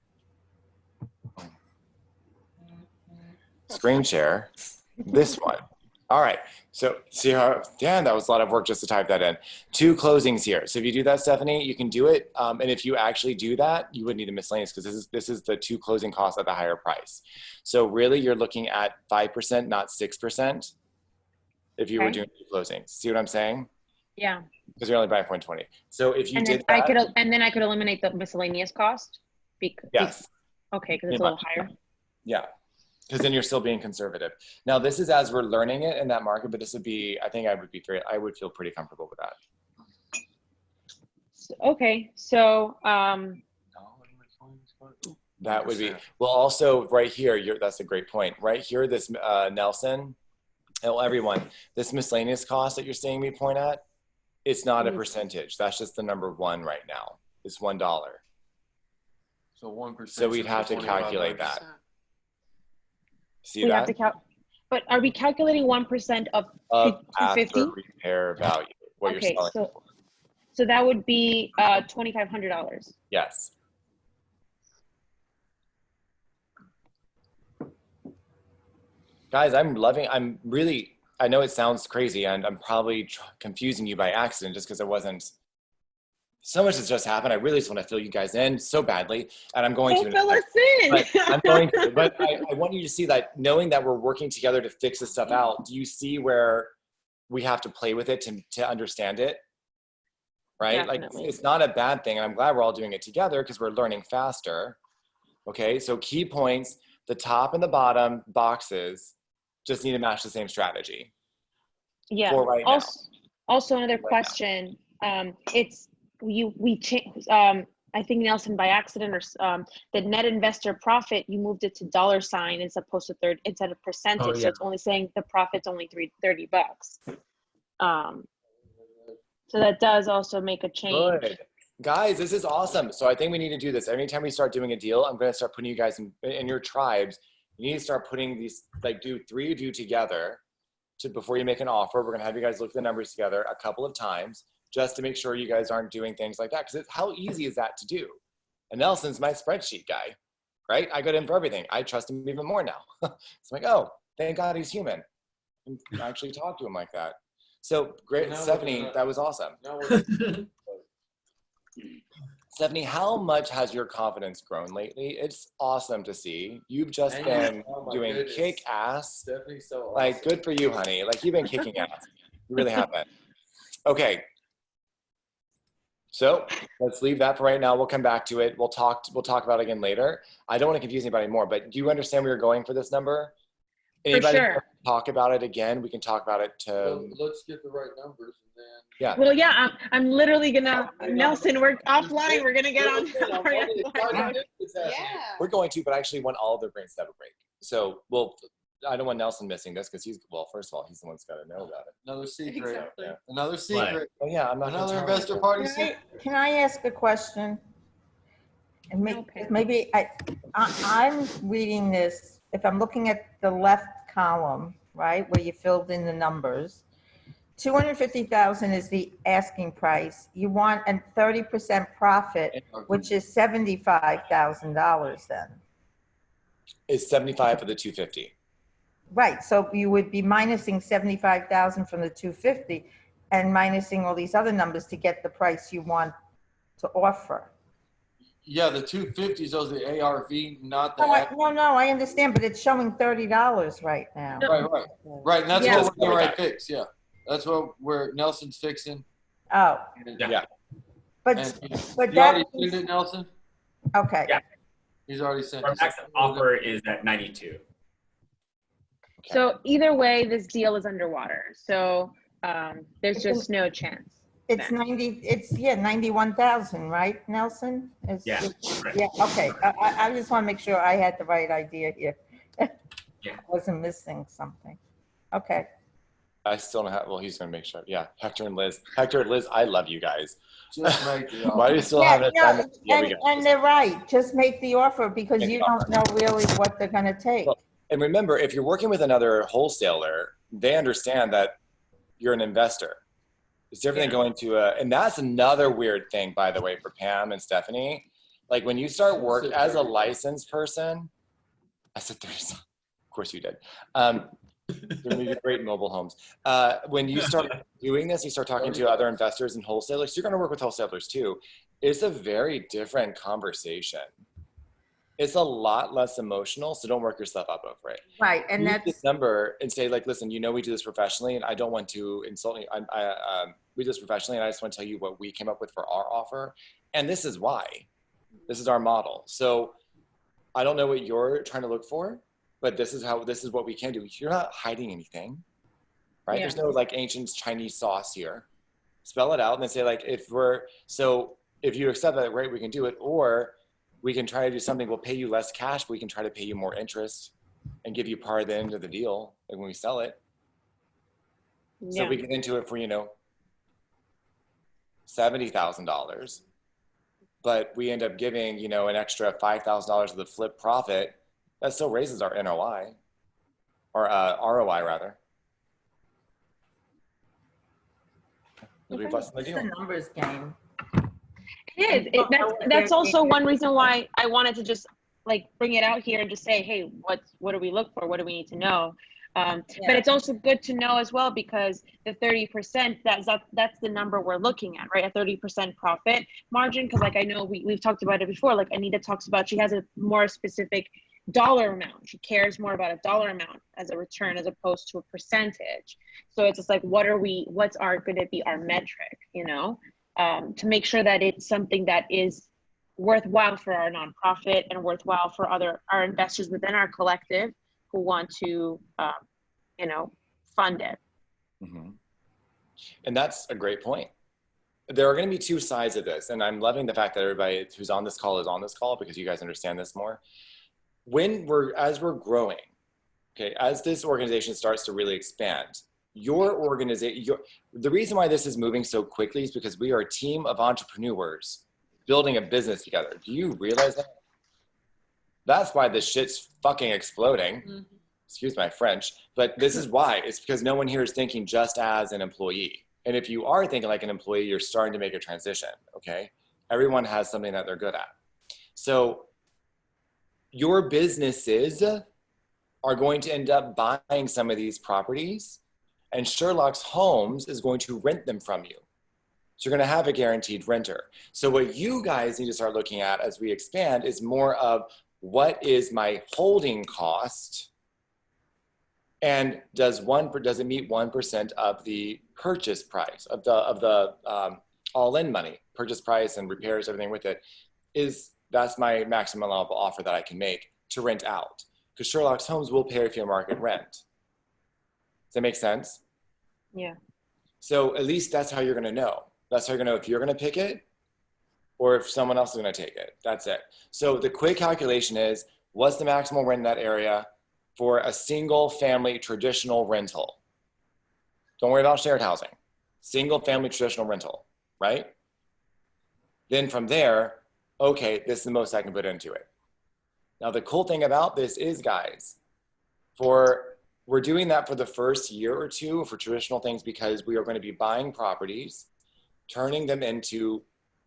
Screen share. This one. All right. So see how, damn, that was a lot of work just to type that in. 2 closings here. So if you do that, Stephanie, you can do it. And if you actually do that, you would need a miscellaneous because this is the 2 closing costs at the higher price. So really you're looking at 5%, not 6% if you were doing 2 closings. See what I'm saying? Yeah. Because you're only buying 0.20. So if you did that. I could eliminate the miscellaneous cost? Yes. Okay, because it's a little higher. Yeah. Because then you're still being conservative. Now this is as we're learning it in that market, but this would be, I think I would feel pretty comfortable with that. Okay, so that would be, well, also right here, that's a great point. Right here, this Nelson, everyone, this miscellaneous cost that you're seeing me point at, it's not a percentage. That's just the number 1 right now. It's $1. So 1%. So we'd have to calculate that. See we that? have to But are we calculating 1% of Of after 250? repair value, what Okay, you're selling for. So that would be $2,500. Yes. Guys, I'm really, I know it sounds crazy and I'm probably confusing you by accident just because it wasn't, so much has just happened. I really just want to fill you guys in so badly, and I'm going Don't to. fill us in. But I'm going to, but I want you to see that knowing that we're working together to fix this stuff out, do you see where we have to play with it to understand it? Right? Definitely. Like, it's not a bad thing. And I'm glad we're all doing it together because we're learning faster. Okay, so key points, the top and the bottom boxes just need to match the same strategy. Yeah. For right now. Also another Right now. question. It's I think Nelson by accident or the net investor profit, you moved it to dollar sign as opposed to instead of percentage. Oh, So yeah. it's only saying the profit's only $30. So that does also make a change. Good. Guys, this is awesome. So I think we need to do this. Anytime we start doing a deal, I'm going to start putting you guys in your tribes. You need to start putting these, like, do 3 of you together before you make an offer. We're going to have you guys look at the numbers together a couple of times just to make sure you guys aren't doing things like that. Because how easy is that to do? And Nelson's my spreadsheet guy, right? I go to him for everything. I trust him even more now. It's like, oh, thank God he's human. And I actually talk to him like that. So great, Stephanie, that was awesome. Stephanie, how much has your confidence grown lately? It's awesome to see. You've just been doing kick ass. Stephanie's so awesome. Like, good for you, honey. Like, you've been kicking ass. You really have been. Okay. So let's leave that for right now. We'll come back to it. We'll talk about it again later. I don't want to confuse anybody more, but do you understand where you're going for this number? Anybody sure. talk about it again? We can talk about it Well, let's get the right numbers and then. yeah. Well, yeah, I'm literally gonna, Nelson, we're offline. We're gonna get on. We're going to, but I actually want all of their brains to have a break. So, I don't want Nelson missing this because first of all, he's the one that's got to know about it. Another secret. Exactly. Another secret. Oh yeah, I'm not gonna Another tell investor him. party secret. Can I ask a question? And Okay. maybe I'm reading this, if I'm looking at the left column, right, where you filled in the numbers, 250,000 is the asking price. You want a 30% profit, which is $75,000 then. It's 75 for the 250. Right, so you would be minusing 75,000 from the 250 and minusing all these other numbers to get the price you want to offer. Yeah, the 250s, those are the ARV, not the. No, I understand, but it's showing $30 right now. Right, and that's Yeah. what we're gonna fix, yeah. That's what Nelson's fixing. Oh, And- Yeah. but and but you already that, sent it, Nelson? okay. Yeah. He's already sent Our it. max offer is at 92. So either way, this deal is underwater. So there's just no chance. It's 91,000, right, Nelson? Yeah, right. Yeah, okay. I just want to make sure I had the right idea here. Yeah. Wasn't missing something. Okay. I still don't have. Well, he's gonna make sure. Yeah, Hector and Liz. I love you guys. Just make it Why do you still have it? And they're right. Just make the offer because you don't know really what they're going to take. Well, and remember, if you're working with another wholesaler, they understand that you're an investor. It's different than going to and that's another weird thing, by the way, for Pam and Stephanie. Like when you start work as a licensed person, I said 30. Of course you did. They're great mobile homes. When you start doing this, you start talking to other investors and wholesalers. You're going to work with wholesalers too. It's a very different conversation. It's a lot less emotional, so don't work yourself up over it. Right, and Use that's this number and say, like, listen, we do this professionally, and I don't want to insult you. We do this professionally, and I just want to tell you what we came up with for our offer, and this is why. This is our model. So I don't know what you're trying to look for, but this is what we can do. You're not hiding anything, right? Yeah. There's no like ancient Chinese sauce here. Spell it out and then say like, if you accept that, great, we can do it, or we can try to do something. We'll pay you less cash, but we can try to pay you more interest and give you part of the end of the deal like when we sell it. So Yeah. we get into it for, $70,000, but we end up giving, an extra $5,000 of the flip profit. That still raises our NOI, or ROI rather. It'll be less than the It's a deal. numbers game. It is. That's also one reason why I wanted to just like bring it out here and just say, hey, what do we look for? What do we need to know? But it's also good to know as well, because the 30%, that's the number we're looking at, right? A 30% profit margin. Because like I know we've talked about it before. Like Anita talks about, she has a more specific dollar amount. She cares more about a dollar amount as a return as opposed to a percentage. So it's just like, what's going to be our metric, you know, to make sure that it's something that is worthwhile for our nonprofit and worthwhile for our investors within our collective who want to, you know, fund it. Mm-hmm. And that's a great point. There are going to be two sides of this, and I'm loving the fact that everybody who's on this call is on this call, because you guys understand this more. As we're growing, okay, as this organization starts to really expand, your organization, the reason why this is moving so quickly is because we are a team of entrepreneurs building a business together. Do you realize that? That's why this shit's fucking exploding. Mm-hmm. Excuse my French, but this is why. It's because no one here is thinking just as an employee. And if you are thinking like an employee, you're starting to make a transition, okay? Everyone has something that they're good at. So your businesses are going to end up buying some of these properties, and Sherlock's Homes is going to rent them from you. So you're going to have a guaranteed renter. So what you guys need to start looking at as we expand is more of, what is my holding cost? And does it meet 1% of the purchase price of the all-in money, purchase price and repairs, everything with it? That's my maximum level offer that I can make to rent out, because Sherlock's Homes will pay fair market rent. Does that make sense? Yeah. So at least that's how you're going to know. That's how you're going to know if you're going to pick it or if someone else is going to take it. That's it. So the quick calculation is, what's the maximal rent in that area for a single family traditional rental? Don't worry about shared housing. Single family traditional rental, right? Then from there, okay, this is the most I can put into it. Now the cool thing about this is, guys, we're doing that for the first year or two for traditional things, because we are going to be buying properties, turning them into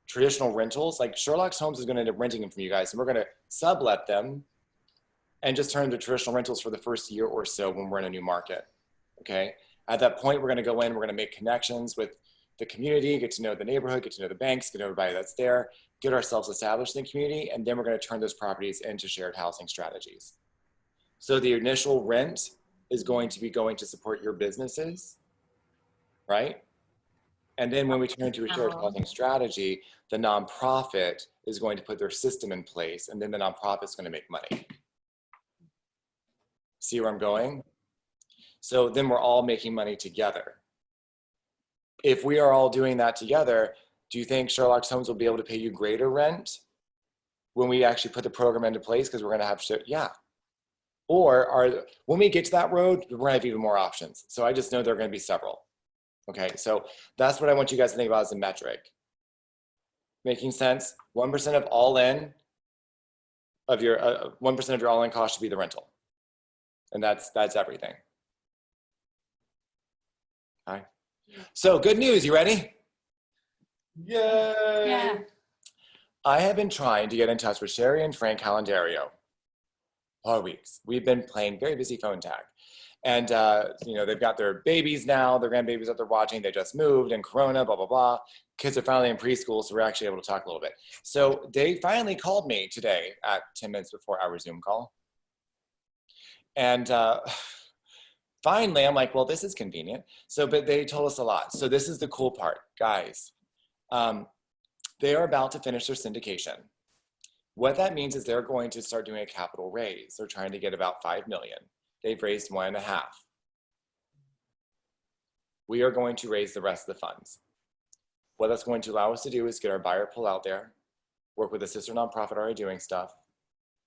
traditional rentals. Like Sherlock's Homes is going to end up renting them from you guys, and we're going to sublet them and just turn into traditional rentals for the first year or so when we're in a new market, okay? At that point, we're going to go in, we're going to make connections with the community, get to know the neighborhood, get to know the banks, get to know everybody that's there, get ourselves established in the community, and then we're going to turn those properties into shared housing strategies. So the initial rent is going to be going to support your businesses, right? And then when we turn into a shared housing strategy, the nonprofit is going to put their system in place, and then the nonprofit's going to make money. See where I'm going? So then we're all making money together. If we are all doing that together, do you think Sherlock's Homes will be able to pay you greater rent when we actually put the program into place? Because we're going to have to, yeah. Or when we get to that road, we're going to have even more options. So I just know there are going to be several. Okay, so that's what I want you guys to think about as a metric. Making sense? 1% of all in of your 1% of your all in cost should be the rental, and that's everything. All right. So good news. You ready? Yay! Yeah. I have been trying to get in touch with Sherry and Frank Calendario all weeks. We've been playing very busy phone tag. And, you know, they've got their babies now, their grandbabies that they're watching. They just moved, and Corona, blah, blah, blah. Kids are finally in preschool, so we're actually able to talk a little bit. So they finally called me today at 10 minutes before our Zoom call. And finally, I'm like, well, this is convenient. So, but they told us a lot. So this is the cool part, guys. They are about to finish their syndication. What that means is they're going to start doing a capital raise. They're trying to get about 5 million. They've raised 1.5. We are going to raise the rest of the funds. What that's going to allow us to do is get our buyer pool out there, work with a sister nonprofit already doing stuff.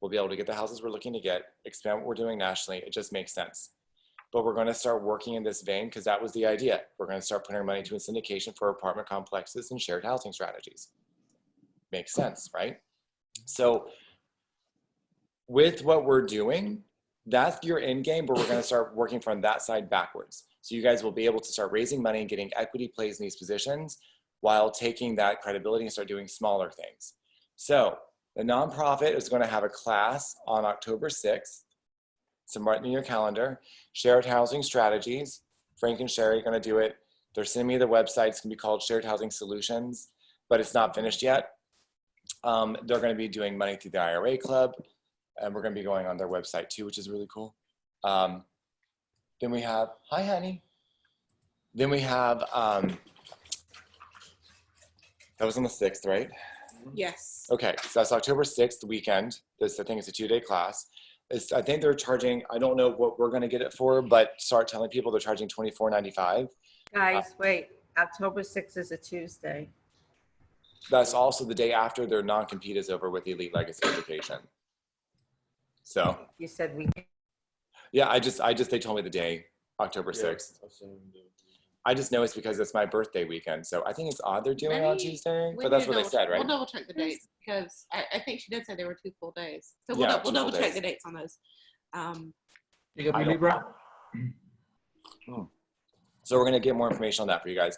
We'll be able to get the houses we're looking to get, expand what we're doing nationally. It just makes sense. But we're going to start working in this vein because that was the idea. We're going to start putting our money to a syndication for apartment complexes and shared housing strategies. Makes sense, right? So with what we're doing, That's your end game, but we're going to start working from that side backwards. So you guys will be able to start raising money and getting equity plays in these positions while taking that credibility and start doing smaller things. So the nonprofit is going to have a class on October 6th. So mark in your calendar. Shared Housing Strategies. Frank and Sherry are going to do it. They're sending me the website. It's going to be called Shared Housing Solutions, but it's not finished yet. They're going to be doing money through the IRA Club, and we're going to be going on their website too, which is really cool. Then we have, hi honey. Then we have, that was on the 6th, right? Yes. Okay, so that's October 6th, the weekend. This, I think, is a 2-day class. I think they're charging, I don't know what we're gonna get it for, but start telling people they're charging $24.95. Guys, wait, October 6th is a Tuesday. That's also the day after their non-compete is over with Elite Legacy Education. So. You said we. Yeah, they told me the day, October 6th. I just know it's because it's my birthday weekend. So I think it's odd they're doing it on Tuesday, but that's what they said, right? We'll double check the dates because I think she did say there were 2 full days. So Yeah, we'll double check the dates on those. You got me, Libra? So we're going to get more information on that for you guys.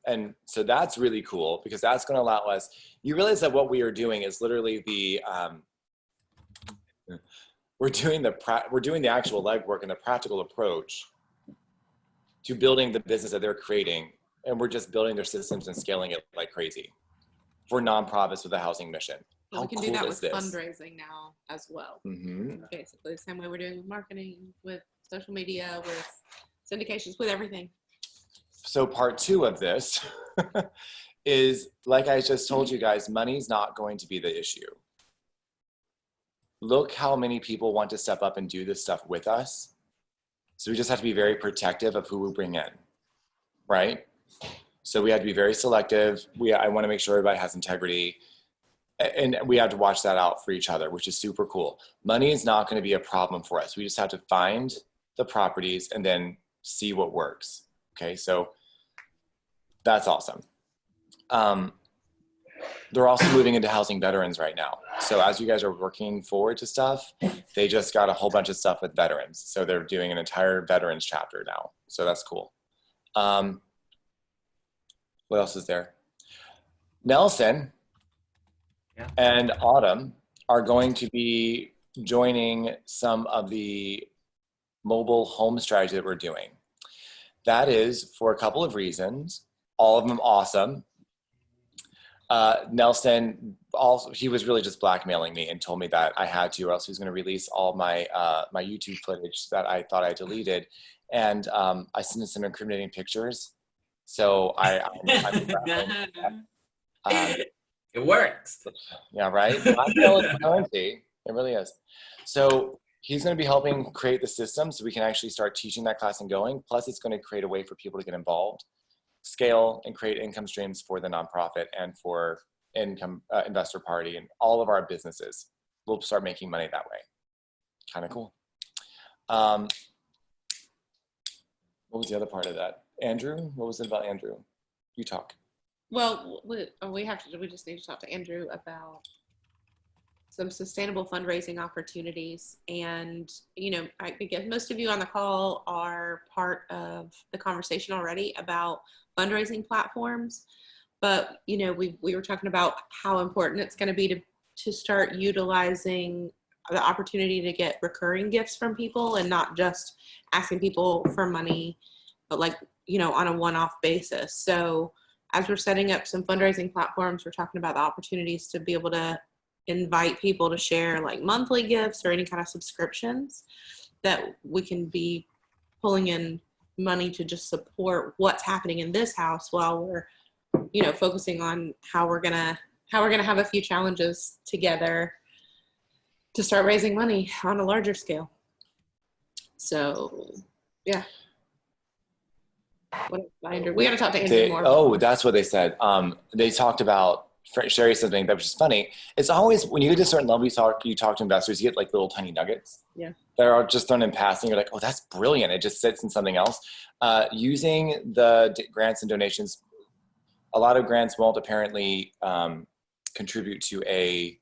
And so that's really cool because that's going to allow us, you realize that what we are doing is literally we're doing the actual legwork and the practical approach to building the business that they're creating. And we're just building their systems and scaling it like crazy for nonprofits with a housing mission. But How we can cool do that is with this? fundraising now as well. Mm-hmm. Basically the same way we're doing with marketing, with social media, with syndications, with everything. So part 2 of this is, like I just told you guys, money's not going to be the issue. Look how many people want to step up and do this stuff with us. So we just have to be very protective of who we bring in, right? So we have to be very selective. I want to make sure everybody has integrity. And we have to watch that out for each other, which is super cool. Money is not going to be a problem for us. We just have to find the properties and then see what works. Okay, so that's awesome. They're also moving into housing veterans right now. So as you guys are working forward to stuff, they just got a whole bunch of stuff with veterans. So they're doing an entire veterans chapter now. So that's cool. What else is there? Nelson and Autumn are going to be joining some of the mobile home strategy that we're doing. That is for a couple of reasons, all of them awesome. Nelson, he was really just blackmailing me and told me that I had to, or else he was going to release all my my YouTube footage that I thought I deleted. And I sent him some incriminating pictures. So it works. Yeah, right? Blackmail is currency. It really is. So he's going to be helping create the system so we can actually start teaching that class and going. Plus, it's going to create a way for people to get involved, scale, and create income streams for the nonprofit and for income investor party and all of our businesses. We'll start making money that way. Kind of cool. What was the other part of that? Andrew? What was it about Andrew? You talk. Well, we just need to talk to Andrew about some sustainable fundraising opportunities. And, I guess most of you on the call are part of the conversation already about fundraising platforms. But, we were talking about how important it's going to be to start utilizing the opportunity to get recurring gifts from people and not just asking people for money, but on a one-off basis. So as we're setting up some fundraising platforms, we're talking about the opportunities to be able to invite people to share monthly gifts or any kind of subscriptions that we can be pulling in money to just support what's happening in this house while we're, focusing on how we're gonna have a few challenges together to start raising money on a larger scale. So, yeah. We got to talk to Andrew more. Oh, that's what they said. They talked about, Sherry said something that was just funny. It's always, when you get to a certain level, you talk to investors, you get little tiny nuggets. Yeah. That are just thrown in passing. You're like, oh, that's brilliant. It just sits in something else. Using the grants and donations, a lot of grants won't apparently contribute to a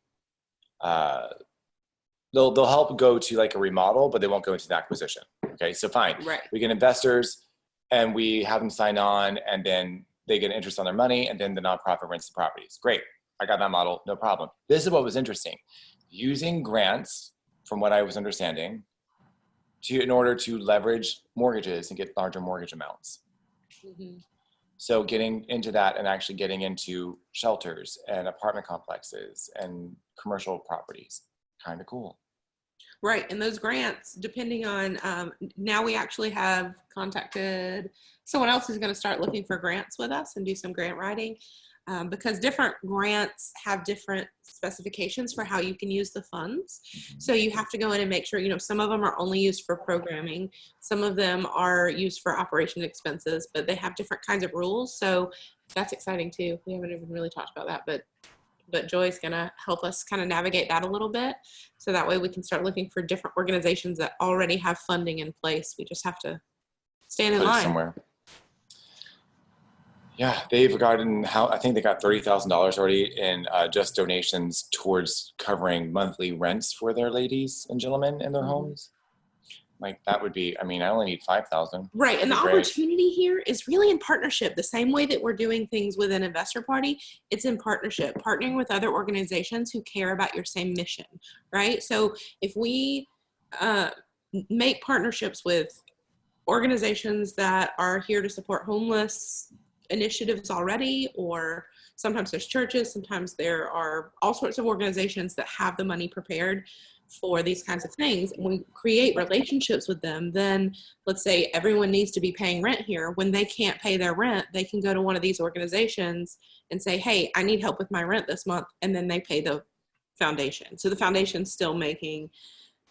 they'll help go to like a remodel, but they won't go into the acquisition. Okay, so fine. Right. We get investors and we have them sign on, and then they get interest on their money, and then the nonprofit rents the properties. Great. I got that model, no problem. This is what was interesting. Using grants, from what I was understanding, in order to leverage mortgages and get larger mortgage amounts. Mm-hmm. So getting into that and actually getting into shelters and apartment complexes and commercial properties, kind of cool. Right, and those grants, depending on, now we actually have contacted someone else who's going to start looking for grants with us and do some grant writing, because different grants have different specifications for how you can use the funds. So you have to go in and make sure, you know, some of them are only used for programming, some of them are used for operation expenses, but they have different kinds of rules. So that's exciting too. We haven't even really talked about that, but Joy's gonna help us kind of navigate that a little bit. So that way we can start looking for different organizations that already have funding in place. We just have to stand in Put it line. somewhere. Yeah, they've gotten, I think they got $30,000 already in just donations towards covering monthly rents for their ladies and gentlemen in their homes. Like that would be, I mean, I only need 5,000. Right, and the Great. opportunity here is really in partnership. The same way that we're doing things with an investor party, it's in partnership, partnering with other organizations who care about your same mission, right? So if we make partnerships with organizations that are here to support homeless initiatives already, or sometimes there's churches, sometimes there are all sorts of organizations that have the money prepared for these kinds of things, and we create relationships with them, then let's say everyone needs to be paying rent here. When they can't pay their rent, they can go to one of these organizations and say, hey, I need help with my rent this month, and then they pay the foundation. So the foundation's still making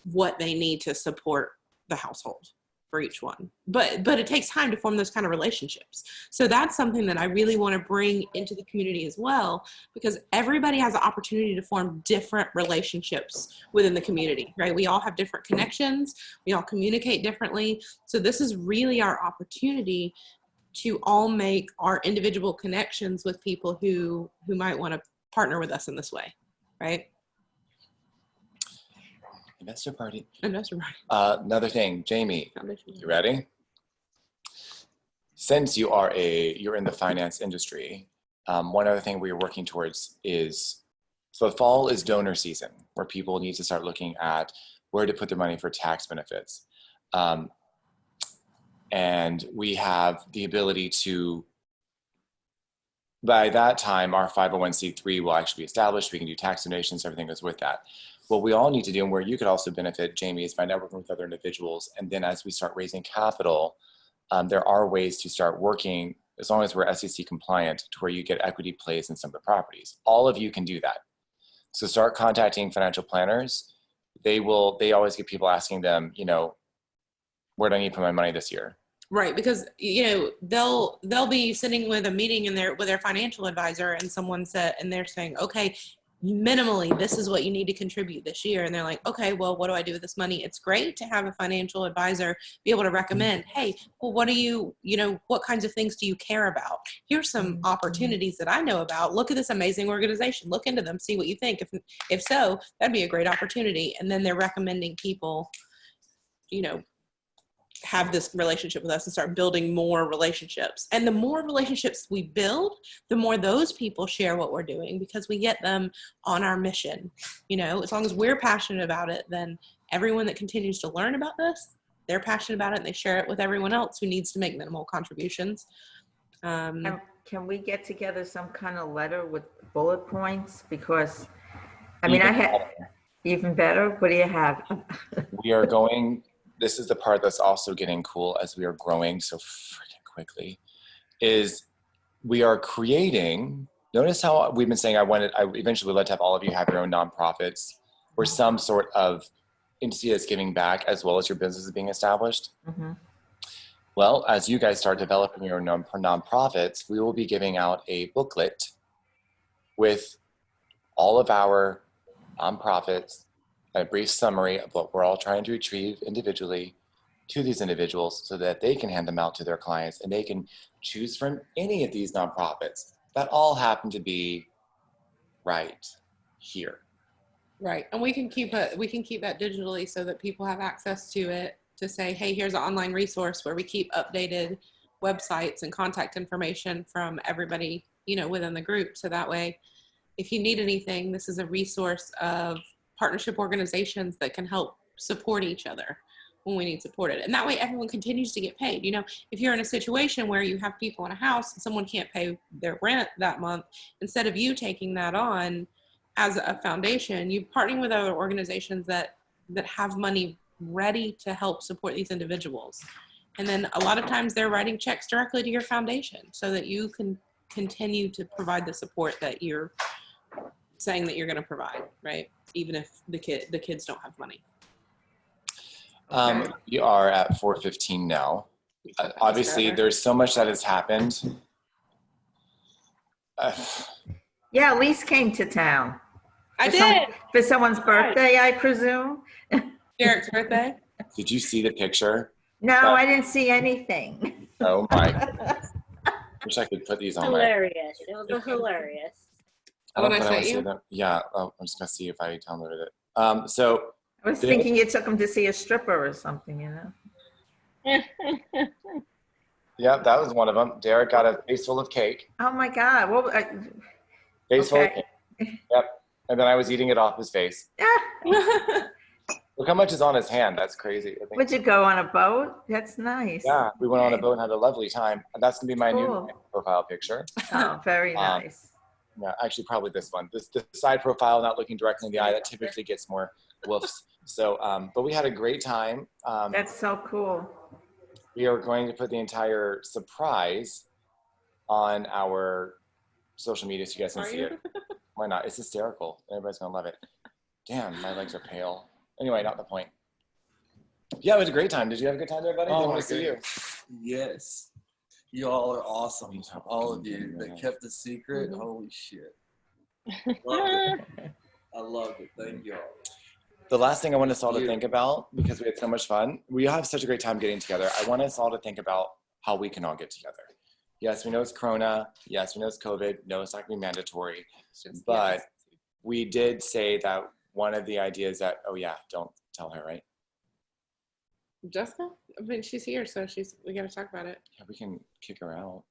what they need to support the household for each one. But it takes time to form those kind of relationships. So that's something that I really want to bring into the community as well, because everybody has the opportunity to form different relationships within the community, right? We all have different connections. We all communicate differently. So this is really our opportunity to all make our individual connections with people who might want to partner with us in this way, right? Investor party. Investor party. Another thing, Jamie, you ready? Since you're in the finance industry, one other thing we're working towards is, so the fall is donor season, where people need to start looking at where to put their money for tax benefits. And we have the ability to, by that time, our 501c3 will actually be established. We can do tax donations, everything goes with that. What we all need to do, and where you could also benefit, Jamie, is by networking with other individuals. And then as we start raising capital, there are ways to start working, as long as we're SEC compliant, to where you get equity plays in some of the properties. All of you can do that. So start contacting financial planners. They always get people asking them, you know, where do I need to put my money this year? Right, because you know they'll be sitting with a meeting with their financial advisor, and someone said, and they're saying, okay, minimally, this is what you need to contribute this year, and they're like, okay, well, what do I do with this money? It's great to have a financial advisor be able to recommend, hey, well, what do you know, what kinds of things do you care about? Here's some opportunities that I know about. Look at this amazing organization. Look into them. See what you think. If so, that'd be a great opportunity. And then they're recommending people, you know, have this relationship with us and start building more relationships. And the more relationships we build, the more those people share what we're doing, because we get them on our mission. You know, as long as we're passionate about it, then everyone that continues to learn about this, they're passionate about it and they share it with everyone else who needs to make minimal contributions. Can we get together some kind of letter with bullet points? Because, I mean, even better. What do you have? We are going, this is the part that's also getting cool as we are growing so freaking quickly, is we are creating, notice how we've been saying I eventually would like to have all of you have your own nonprofits or some sort of entity that's giving back as well as your business is being established. Mm-hmm. Well, as you guys start developing your nonprofits, we will be giving out a booklet with all of our nonprofits, a brief summary of what we're all trying to achieve individually to these individuals so that they can hand them out to their clients and they can choose from any of these nonprofits that all happen to be right here. Right, and we can keep that digitally so that people have access to it to say, hey, here's an online resource where we keep updated websites and contact information from everybody, within the group. So that way, if you need anything, this is a resource of partnership organizations that can help support each other when we need supported. And that way everyone continues to get paid. If you're in a situation where you have people in a house and someone can't pay their rent that month, instead of you taking that on as a foundation, you partnering with other organizations that have money ready to help support these individuals. And then a lot of times they're writing checks directly to your foundation so that you can continue to provide the support that you're saying that you're going to provide, right? Even if the kids don't have money. We are at 4:15 now. Obviously, there's so much that has happened. Yeah, Elise came to town. I did. For someone's birthday, I presume. Derek's birthday? Did you see the picture? No, I didn't see anything. Oh my. Wish I could put these on hilarious. It was hilarious. When I sent you? Yeah, I'm just gonna see if I downloaded it. So I was thinking you took him to see a stripper or something, Yeah, that was one of them. Derek got a face full of cake. Oh my God. Well, Face full of cake. Yep. And then I was eating it off his face. Look how much is on his hand. That's crazy. I think. Would you go on a boat? That's nice. Yeah, we went on a boat and had a lovely time. That's gonna be my new profile picture. Oh, very nice. Yeah, actually, probably this one. This side profile, not looking directly in the eye, that typically gets more woofs. So, but we had a great time. That's so cool. We are going to put the entire surprise on our social media so you guys can see it. Why not? It's hysterical. Everybody's gonna love it. Damn, my legs are pale. Anyway, not the point. Yeah, it was a great time. Did you have a good time there, buddy? Oh, I want to see you. Yes. You all are awesome. All of you that kept the secret. Holy shit. Loved it. I love it. Thank you all. The last thing I want us all to think about, because we had so much fun, we have such a great time getting together. I want us all to think about how we can all get together. Yes, we know it's Corona. Yes, we know it's COVID. No, it's not going to be mandatory. But we did say that one of the ideas that, oh yeah, don't tell her, right? Jessica? I mean, she's here, so we got to talk about it. Yeah, we can kick her out.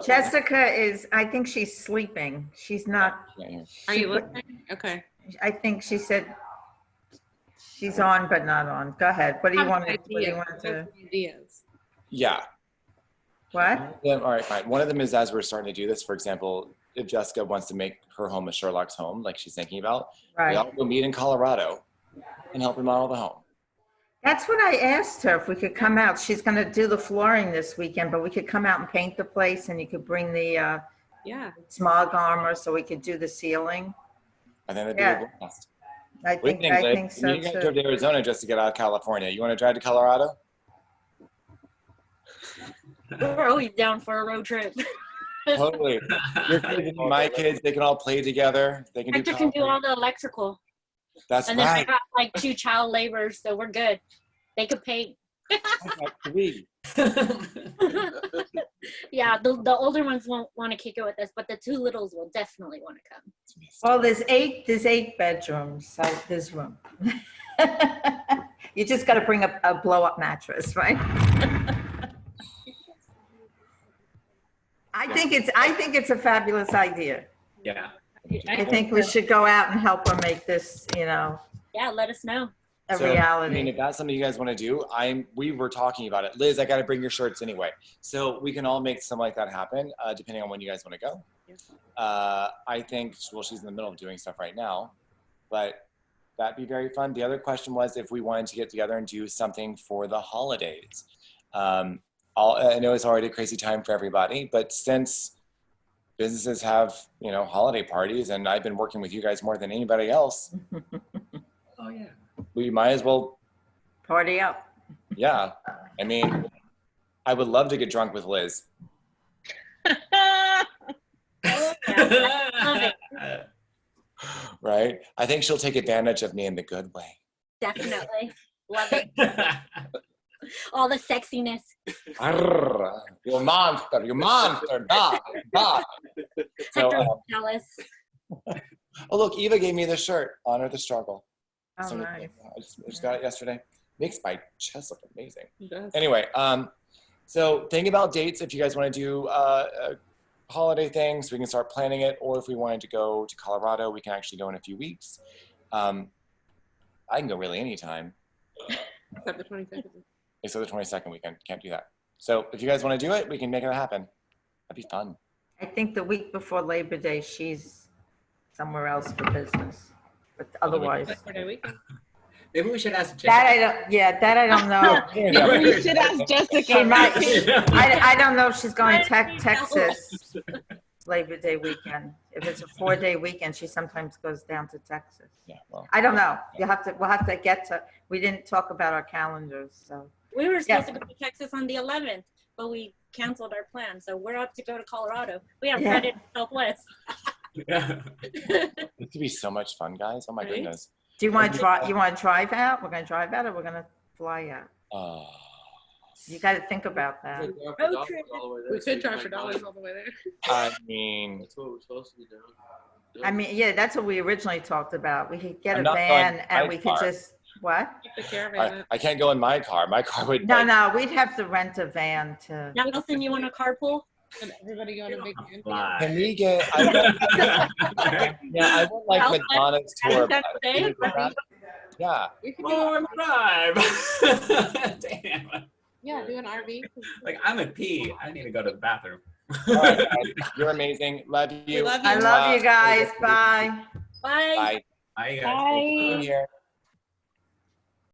Jessica I think she's sleeping. She's not. Are you listening? Okay. I think she said she's on, but not on. Go ahead. What do you want to? Ideas. Yeah. What? Yeah, all right, fine. One of them is, as we're starting to do this, for example, if Jessica wants to make her home a Sherlock's home, like she's thinking about, we all go meet in Colorado and help remodel the home. That's what I asked her, if we could come out. She's going to do the flooring this weekend, but we could come out and paint the place, and you could bring the smog armor so we could do the ceiling. I think that'd be a blast. I think so too. You got to drive to Arizona just to get out of California. You want to drive to Colorado? We're always down for a road trip. Totally. Your kids and my kids, they can all play together. They can Hector can do all the electrical. That's and right. then I got like 2 child laborers, so we're good. They could paint. Yeah, the older ones won't want to kick it with us, but the 2 littles will definitely want to come. Well, there's 8 bedrooms, so there's room. You just got to bring a blow-up mattress, right? I think it's a fabulous idea. Yeah. I think we should go out and help her make this, Yeah, let us know. A reality. I mean, if that's something you guys want to do, we were talking about it. Liz, I got to bring your shirts anyway. So we can all make something like that happen, depending on when you guys want to go. I think, well, she's in the middle of doing stuff right now, but that'd be very fun. The other question was if we wanted to get together and do something for the holidays. I know it's already a crazy time for everybody, but since businesses have, holiday parties, and I've been working with you guys more than anybody else. Oh yeah. We might as well party up. Yeah. I mean, I would love to get drunk with Liz. Right? I think she'll take advantage of me in the good way. Definitely. Love it. All the sexiness. Arr, you monster, die. So, jealous. Oh, look, Eva gave me this shirt. Honor the struggle. Oh, So, nice. I just got it yesterday. Makes my chest look amazing. It does. Anyway, so thinking about dates, if you guys want to do holiday things, we can start planning it. Or if we wanted to go to Colorado, we can actually go in a few weeks. I can go really anytime. Except the 22nd. Except the 22nd weekend. Can't do that. So if you guys want to do it, we can make it happen. That'd be fun. I think the week before Labor Day, she's somewhere else for business. But otherwise, Maybe we should ask Jessica. that I don't know. Maybe we should ask Jessica. She might, I don't know if she's going to Texas Labor Day weekend. If it's a 4-day weekend, she sometimes goes down to Texas. Yeah, well, I don't know. We'll have to get to, we didn't talk about our calendars, so. We were supposed to go to Texas on the 11th, but we canceled our plan. So we're up to go to Colorado. We have credit Southwest. it could be so much fun, guys. Oh my goodness. Do you want to drive? You want to drive out? We're going to drive out, or we're going to fly out? You got to think about that. We could drive for dollars all the way there. I mean, that's what we're supposed to be doing. I mean, yeah, that's what we originally talked about. We could get I'm a not van going and by we could car. just, what? The caravan. I can't go in my car. My car would. No, no, we'd have to rent a van to. Now, Wilson, you want a carpool? And everybody go on a big van. Can we get? I would like Madonna's tour. Yeah. We could More do drive. Damn. Yeah, do an RV. Like I'm a pee. I need to go to the bathroom. All right, guys, you're amazing. Love you. We love you. I love you guys. Bye. Bye. Bye. Bye, guys. Bye. Here.